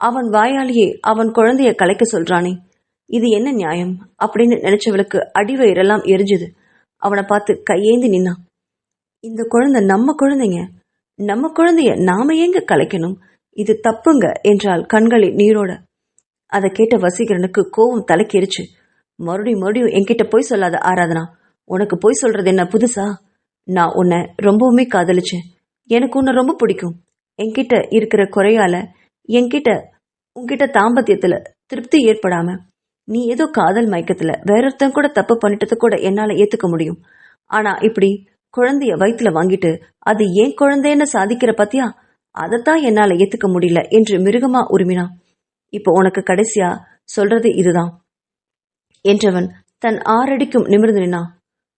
அவன் வாயாலேயே அவன் குழந்தைய கலைக்க சொல்றானே, இது என்ன நியாயம் அப்படின்னு நினைச்சவளுக்கு அடிவயிறெல்லாம் எரிஞ்சுது. அவனை பார்த்து கையேந்தி நின்னான். இந்த குழந்தை நம்ம குழந்தைங்க, நம்ம குழந்தைய நாம ஏங்க கலைக்கணும், இது தப்புங்க என்றால் கண்களில் நீரோட. அதை கேட்ட வசீகரனுக்கு கோவம் தலைக்கேறிச்சு. மறுபடியும் என்கிட்ட போய் சொல்லாத ஆராதனா, உனக்கு போய் சொல்றது என்ன புதுசா? நான் உன்னை ரொம்பவுமே காதலிச்சேன், எனக்கு உன்னை ரொம்ப பிடிக்கும். என்கிட்ட இருக்கிற குறையால உன்கிட்ட தாம்பத்தியத்துல திருப்தி ஏற்படாம நீ ஏதோ காதல் மயக்கத்துல வேறொருத்தன் கூட தப்பு பண்ணிட்டது கூட என்னால ஏத்துக்க முடியும். ஆனா இப்படி குழந்தைய வயிற்றுல வாங்கிட்டு அது ஏன் குழந்தைன்னு சாதிக்கிற பத்தியா, அதைத்தான் என்னால ஏத்துக்க முடியல என்று மிருகமா உரிமினான். இப்போ உனக்கு கடைசியா சொல்றது இதுதான் என்றவன் தன் 6 அடிக்கும் நிமிர்ந்து நின்னான்.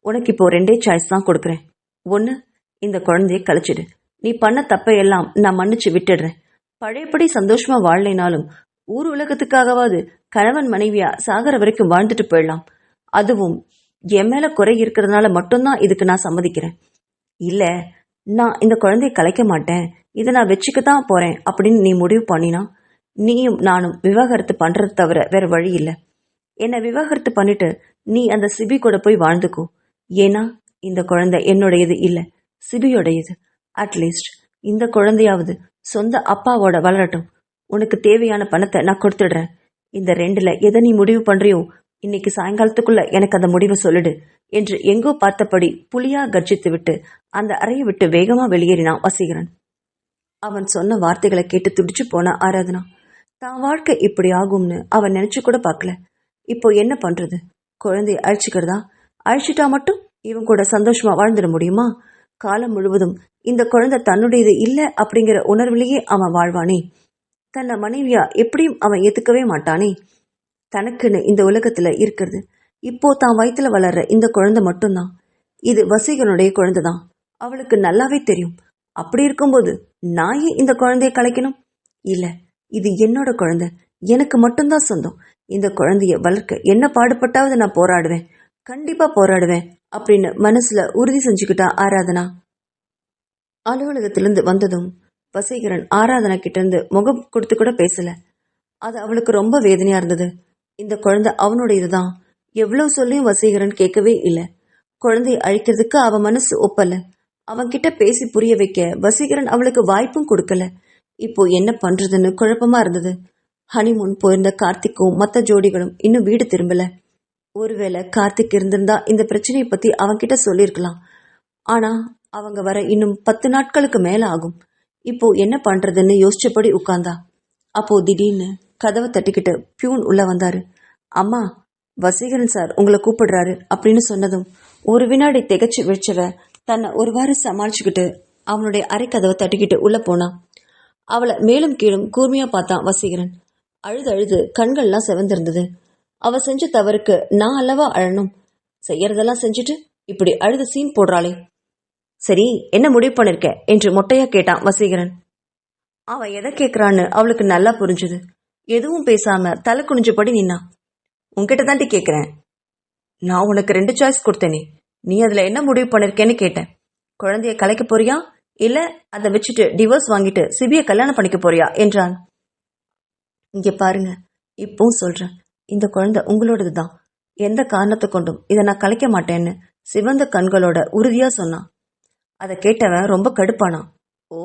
உனக்கு இப்போ 2 சாய்ஸ் தான் கொடுக்குறேன். ஒன்னு, இந்த குழந்தைய கழிச்சிடு, நீ பண்ண தப்பையெல்லாம் நான் மன்னிச்சு விட்டுடுறேன், பழையபடி சந்தோஷமா வாழலைனாலும் ஊர் உலகத்துக்காகவாது கணவன் மனைவியா சாகர வரைக்கும் வாழ்ந்துட்டு போயிடலாம், அதுவும் என் மேல குறை இருக்கிறதுனால மட்டும்தான் இதுக்கு நான் சம்மதிக்கிறேன். இல்ல, நான் இந்த குழந்தைய கலைக்க மாட்டேன், இதை நான் வச்சுக்கத்தான் போறேன் அப்படின்னு நீ முடிவு பண்ணினா நீயும் நானும் விவாகரத்து பண்றது தவிர வேற வழி இல்லை. என்னை விவாகரத்து பண்ணிட்டு நீ அந்த சிபி கூட போய் வாழ்ந்துக்கோ. ஏன்னா இந்த குழந்தை என்னுடையது இல்லை, சிபியோடையது. அட்லீஸ்ட் இந்த குழந்தையாவது சொந்த அப்பாவோட வளரட்டும். உனக்கு தேவையான பணத்தை நான் கொடுத்துடுறேன். இந்த 2ல எதை நீ முடிவு பண்றியோ இன்னைக்கு சாயங்காலத்துக்குள்ள எனக்கு அந்த முடிவை சொல்லிடு என்று எங்கோ பார்த்தபடி புலியா கர்ஜித்து விட்டு அந்த அறையை விட்டு வேகமா வெளியேறினான் வசீகரன். அவன் சொன்ன வார்த்தைகளை கேட்டு துடிச்சு போன ஆராதனா தான் வாழ்க்கை இப்படி ஆகும்னு அவன் நினைச்சு கூட பார்க்கல. இப்போ என்ன பண்றது? குழந்தைய அழிச்சுக்கிறதா? அழிச்சிட்டா மட்டும் இவன் கூட சந்தோஷமா வாழ்ந்துட முடியுமா? காலம் முழுவதும் இந்த குழந்தை தன்னுடையது இல்லை அப்படிங்கிற உணர்விலேயே அவன் வாழ்வானே. தன்னை மனைவியா எப்படியும் அவன் ஏத்துக்கவே மாட்டானே. தனக்குன்னு இந்த உலகத்துல இருக்கிறது இப்போ தான் வயிற்றுல வளர்ற இந்த குழந்தை மட்டும்தான். இது வசீகரனுடைய குழந்தைதான், அவளுக்கு நல்லாவே தெரியும். அப்படி இருக்கும்போது நான் ஏன் இந்த குழந்தைய கலைக்கணும்? இல்ல, இது என்னோட குழந்தை, எனக்கு மட்டும்தான் சொந்தம். இந்த குழந்தைய வளர்க்க என்ன பாடுபட்டாவது நான் போராடுவேன், கண்டிப்பா போராடுவேன் அப்படின்னு மனசுல உறுதி செஞ்சுக்கிட்டா ஆராதனா. அலுவலகத்திலிருந்து வந்ததும் வசீகரன் ஆராதனா கிட்ட இருந்து முகம் கொடுத்து கூட பேசல. அது அவளுக்கு ரொம்ப வேதனையா இருந்தது. இந்த குழந்தை அவனுடையதுதான், எவ்வளவு சொல்லியும் வசீகரன் கேட்கவே இல்லை. குழந்தையை அழிக்கிறதுக்கு அவ மனசு ஒப்பல. அவன்கிட்ட பேசி புரிய வைக்க வசீகரன் அவளுக்கு வாய்ப்பும் கொடுக்கல. இப்போ என்ன பண்றதுன்னு குழப்பமா இருந்தது. ஹனிமூன் போயிருந்த கார்த்திக்கும் மற்ற ஜோடிகளும் இன்னும் வீடு திரும்பல. ஒருவேளை கார்த்திக் இருந்திருந்தா இந்த பிரச்சனையை பத்தி அவன்கிட்ட சொல்லியிருக்கலாம். ஆனா அவங்க வர இன்னும் 10 நாட்களுக்கு மேல ஆகும். இப்போ என்ன பண்றதுன்னு யோசிச்சபடி உட்கார்ந்தா. அப்போ திடீர்னு கதவை தட்டிக்கிட்டு பியூன் உள்ள வந்தாரு. அம்மா, வசீகரன் சார் உங்களை கூப்பிடுறாரு அப்படின்னு சொன்னதும் ஒரு வினாடி திகைச்சு விழிச்சவ தன்னை ஒருவாறு சமாளிச்சுக்கிட்டு அவனுடைய அரை கதவை தட்டிக்கிட்டு உள்ள போனா. அவளை மேலும் கீழும் கூர்மையா பார்த்தான் வசீகரன். அழுது அழுது கண்கள்லாம் செவந்திருந்தது. அவ செஞ்ச தவறுக்கு நான் அல்லவா அழணும்? செய்யறதெல்லாம் செஞ்சுட்டு இப்படி அழுது சீன் போடுறாளே. சரி, என்ன முடிவு பண்ணிருக்க என்று மொட்டையா கேட்டான் வசீகரன். அவன் எதை கேட்கறான்னு அவளுக்கு நல்லா புரிஞ்சுது. எதுவும் பேசாம தலை குனிஞ்சபடி நின்னா. உன்கிட்ட தாண்டி கேட்கிறேன். நான் உனக்கு 2 சாய்ஸ் கொடுத்தேனே, நீ அதுல என்ன முடிவு பண்ணிருக்கேன்னு கேட்டேன். குழந்தைய கலைக்க போறியா, இல்ல அதை வச்சுட்டு டிவோர்ஸ் வாங்கிட்டு சிபியை கல்யாணம் பண்ணிக்க போறியா என்றான். இங்க பாருங்க, இப்பவும் சொல்றேன், இந்த குழந்தை உங்களோடதுதான். எந்த காரணத்தை கொண்டும் இதை நான் கலைக்க மாட்டேன்னு சிவந்த கண்களோட உறுதியா சொன்னான். அதை கேட்டவன் ரொம்ப கடுப்பானான். ஓ,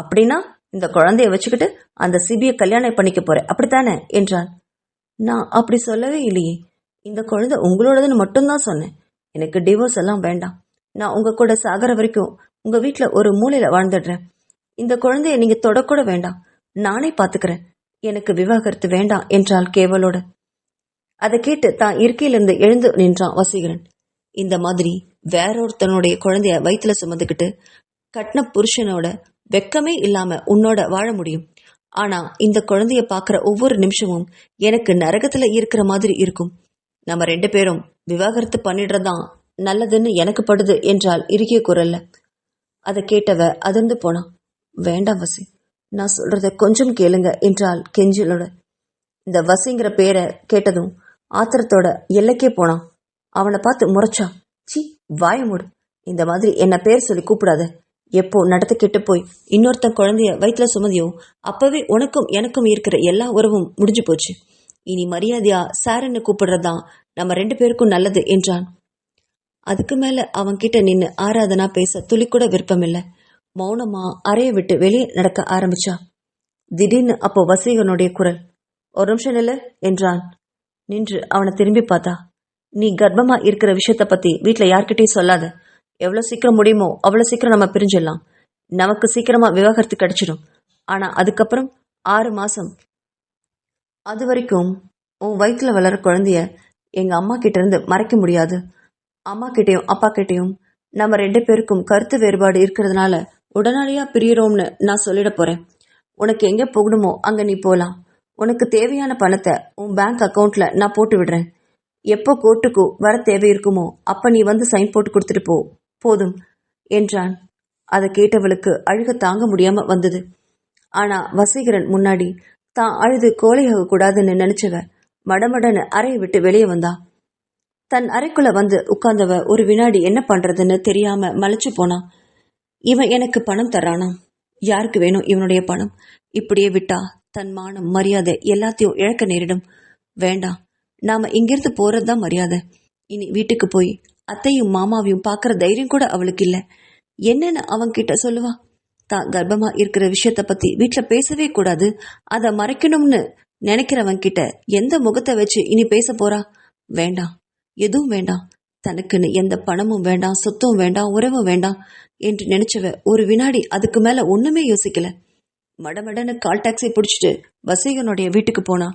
அப்படின்னா இந்த குழந்தைய வச்சுக்கிட்டு அந்த சிபியை கல்யாணம் பண்ணிக்க போறேன் அப்படித்தானே என்றான். நான் அப்படி சொல்லவே இல்லையே, இந்த குழந்தை உங்களோடதுன்னு மட்டும்தான் சொன்னேன். எனக்கு டிவோர்ஸ் எல்லாம் வேண்டாம். நான் உங்க கூட சாகர வரைக்கும் உங்க வீட்டுல ஒரு மூலையில வாழ்ந்துடுறேன். இந்த குழந்தைய நீங்க தொடக்கூட வேண்டாம், நானே பாத்துக்கிறேன். எனக்கு விவாகரத்து வேண்டாம் என்றாள் கேவலோட. அதை கேட்டு தான் இருக்கையிலிருந்து எழுந்து நின்றான் வசீகரன். இந்த மாதிரி வேறொருத்தனுடைய குழந்தைய வயிற்றுல சுமந்துக்கிட்டு கட்டின புருஷனோட வெக்கமே இல்லாம உன்னோட வாழ முடியும். ஆனா இந்த குழந்தைய பாக்குற ஒவ்வொரு நிமிஷமும் எனக்கு நரகத்துல இருக்கிற மாதிரி இருக்கும். நம்ம 2 பேரும் விவாகரத்து பண்ணிடுறதான் நல்லதுன்னு எனக்கு படுது என்றால் இறுகிய குரல்ல. அதை கேட்டவ அதிர்ந்து போனான். வேண்டாம் வசி, நான் சொல்றத கொஞ்சம் கேளுங்க என்றால் கெஞ்சலோட. இந்த வசிங்கிற பேரை கேட்டதும் ஆத்திரத்தோட எல்லைக்கே போனான். அவனை பார்த்து முறைச்சா. சி, வாய மூடு. இந்த மாதிரி என்ன பேர் சொல்லி கூப்பிடாத. எப்போ நடத்த கெட்டு போய் இன்னொருத்தன் குழந்தைய வயிற்றுல சுமதியோ அப்பவே உனக்கும் எனக்கும் இருக்கிற எல்லா உறவும் முடிஞ்சு போச்சு. இனி மரியாதையா சாரன்னு கூப்பிடுறதுதான் நம்ம 2 பேருக்கும் நல்லது என்றான். அதுக்கு மேல அவன்கிட்ட நின்னு ஆராதனா பேச துளி கூட விருப்பமில்லை. மௌனமா அறைய விட்டு வெளியே நடக்க ஆரம்பிச்சா. திடீர்னு அப்போ வசீகரனுடைய குரல். ஒரு நிமிஷம் நில்லு என்றான். நின்று அவனை திரும்பி பார்த்தா. நீ கர்ப்பமா இருக்கிற விஷயத்த பத்தி வீட்டுல யார்கிட்டயும் சொல்லாத. எவ்வளவு சீக்கிரம் முடியுமோ அவ்வளவு சீக்கிரம் நம்ம பிரிஞ்சிடலாம். நமக்கு சீக்கிரமா விவாகரத்து கிடைச்சிடும். ஆனா அதுக்கப்புறம் 6 மாசம், அது வரைக்கும் உன் வயிற்றுல வளர குழந்தைய எங்க அம்மா கிட்ட இருந்து மறைக்க முடியாது. அம்மா கிட்டையும் அப்பா கிட்டையும் நம்ம 2 பேருக்கும் கருத்து வேறுபாடு இருக்கிறதுனால உடனடியா பிரியறோம்னு நான் சொல்லிட போறேன். உனக்கு எங்க போகணுமோ அங்க நீ போலாம். உனக்கு தேவையான பணத்தை உன் பேங்க் அக்கவுண்ட்ல நான் போட்டு விடுறேன். எப்போ கோர்ட்டுக்கு வர தேவை இருக்குமோ அப்ப நீ வந்து சைன் போட்டு கொடுத்துட்டு போ, போதும் என்றான். அதை கேட்டவளுக்கு அழுக தாங்க முடியாம வந்தது. ஆனா வசீகரன் முன்னாடி தான் அழுது கோழையாக கூடாதுன்னு நினைச்சவ மடமடன்னு அறையை விட்டு வெளியே வந்தா. தன் அறைக்குள்ள வந்து உட்கார்ந்தவ ஒரு வினாடி என்ன பண்றதுன்னு தெரியாம மலைச்சு போனா. இவன் எனக்கு பணம் தர்றானா? யாருக்கு வேணும் இவனுடைய பணம்? இப்படியே விட்டா தன் மானம் மரியாதை எல்லாத்தையும் இழக்க நேரிடும். வேண்டாம், நாம இங்கிருந்து போறதுதான் மரியாதை. இனி வீட்டுக்கு போய் அத்தையும் மாமாவையும் பாக்குற தைரியம் கூட அவளுக்கு இல்ல. என்னன்னு அவன்கிட்ட சொல்லுவா? தான் கர்ப்பமா இருக்கிற விஷயத்த பத்தி வீட்டுல பேசவே கூடாது, அதை மறைக்கணும்னு நினைக்கிறவன் கிட்ட எந்த முகத்தை வச்சு இனி பேச போறா? வேண்டாம், எதுவும் வேண்டாம். தனக்குன்னு எந்த பணமும் வேண்டாம், சொத்தும் வேண்டாம், உறவும் வேண்டாம் என்று நினைச்சவ ஒரு வினாடி அதுக்கு மேல ஒண்ணுமே யோசிக்கல. மடமடன்னு கால் டாக்ஸி பிடிச்சிட்டு வசீகனுடைய வீட்டுக்கு போனா.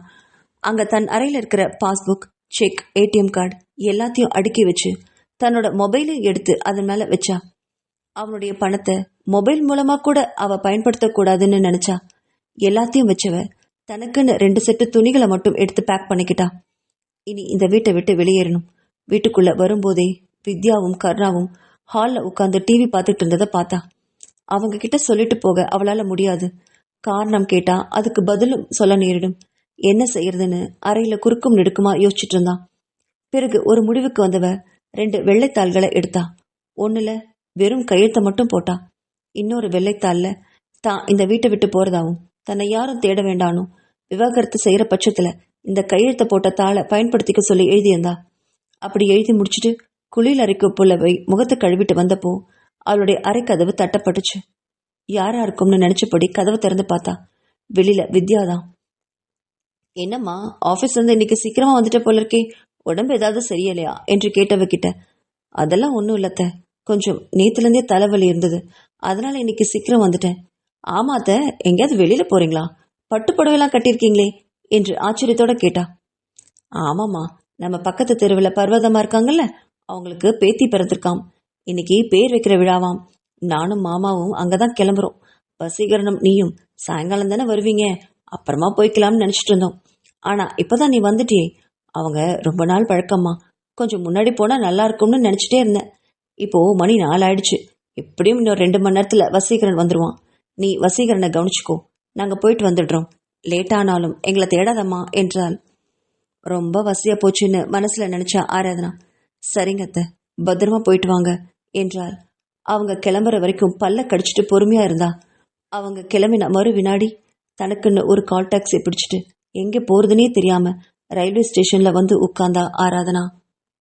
அங்க தன் அறையில இருக்கிற பாஸ்புக், செக், ஏடிஎம் கார்டு எல்லாத்தையும் அடுக்கி வச்சு தன்னோட மொபைலையும் எடுத்து அதன் மேல வச்சா. அவனுடைய பணத்தை மொபைல் மூலமா கூட அவ பயன்படுத்தக்கூடாதுன்னு நினைச்சா. எல்லாத்தையும் வச்சவ தனக்குன்னு 2 செட்டு துணிகளை மட்டும் எடுத்து பேக் பண்ணிக்கிட்டா. இனி இந்த வீட்டை விட்டு வெளியேறணும். வீட்டுக்குள்ள வரும்போதே வித்யாவும் கர்ணாவும் ஹால்ல உட்கார்ந்து டிவி பார்த்துட்டு இருந்ததை பார்த்தா. அவங்க கிட்ட சொல்லிட்டு போக அவளால முடியாது. காரணம் கேட்டா அதுக்கு பதிலும் சொல்ல நேரிடும். என்ன செய்யறதுன்னு அறையில குறுக்கும் நெடுக்குமா யோசிச்சுட்டு இருந்தான். பிறகு ஒரு முடிவுக்கு வந்தவ 2 வெள்ளைத்தாள்களை எடுத்தா. ஒண்ணுல வெறும் கையெழுத்த மட்டும் போட்டா. இன்னொரு வெள்ளைத்தாள்ல தான் இந்த வீட்டை விட்டு போறதாவும் தன்னை யாரும் தேட வேண்டானும் விவாகரத்து செய்யற பட்சத்துல இந்த கையெழுத்த போட்ட தாளை பயன்படுத்திக்க சொல்லி எழுதியிருந்தா. அப்படி எழுதி முடிச்சுட்டு குளியல் அறைக்குள்ள போய் முகத்தை கழுவிட்டு வந்தப்போ அவளுடைய அறை கதவு தட்டப்பட்டுச்சு. யாரா இருக்கும்னு நினைச்சபடி கதவை திறந்து பார்த்தா வெளியில வித்யாதான். என்னம்மா, ஆபீஸ்ல இருந்து இன்னைக்கு சீக்கிரமா வந்துட்ட போல இருக்கே, உடம்பு ஏதாவது சரியில்லையா என்று கேட்டவகிட்ட, அதெல்லாம் ஒன்றும் இல்லத்த, கொஞ்சம் நேத்துலேருந்தே தலைவலி இருந்தது, அதனால இன்னைக்கு சீக்கிரம் வந்துட்டேன். ஆமாத்த, எங்கேயாவது வெளியில போறீங்களா? பட்டு புடவைலாம் கட்டியிருக்கீங்களே என்று ஆச்சரியத்தோட கேட்டா. ஆமாம்மா, நம்ம பக்கத்து தெருவில் பர்வதமா இருக்காங்கல்ல, அவங்களுக்கு பேத்தி பிறந்திருக்காம். இன்னைக்கு பேர் வைக்கிற விழாவாம். நானும் மாமாவும் அங்கதான் கிளம்புறோம். வசீகரனும் நீயும் சாயங்காலம் தானே வருவீங்க, அப்புறமா போய்க்கலாம்னு நினைச்சிட்டு இருந்தோம். ஆனா இப்பதான் நீ வந்துட்டியே, அவங்க ரொம்ப நாள் பழக்கம்மா, கொஞ்சம் முன்னாடி போனா நல்லா இருக்கும்னு நினைச்சிட்டே இருந்தேன். இப்போ மணி 4 ஆயிடுச்சு, எப்படியும் இன்னும் 2 மணி நேரத்துல வசீகரன் வந்துருவான். நீ வசீகரனை கவனிச்சுக்கோ, நாங்க போயிட்டு வந்துடுறோம். லேட்டானாலும் எங்களை தேடாதம்மா என்றாள். ரொம்ப வசதியா போச்சுன்னு மனசுல நினைச்சா ஆராதனா. சரிங்க அத்தை, பத்திரமா போயிட்டு வாங்க என்றாள். அவங்க கிளம்புற வரைக்கும் பல்ல கடிச்சிட்டு பொறுமையா இருந்தா. அவங்க கிளம்பின மறு வினாடி தனக்குன்னு ஒரு கால் டாக்ஸி பிடிச்சிட்டு எங்க போறதுனே தெரியாம ரயில்வே ஸ்டேஷன்ல வந்து உட்கார்ந்தா ஆராதனா.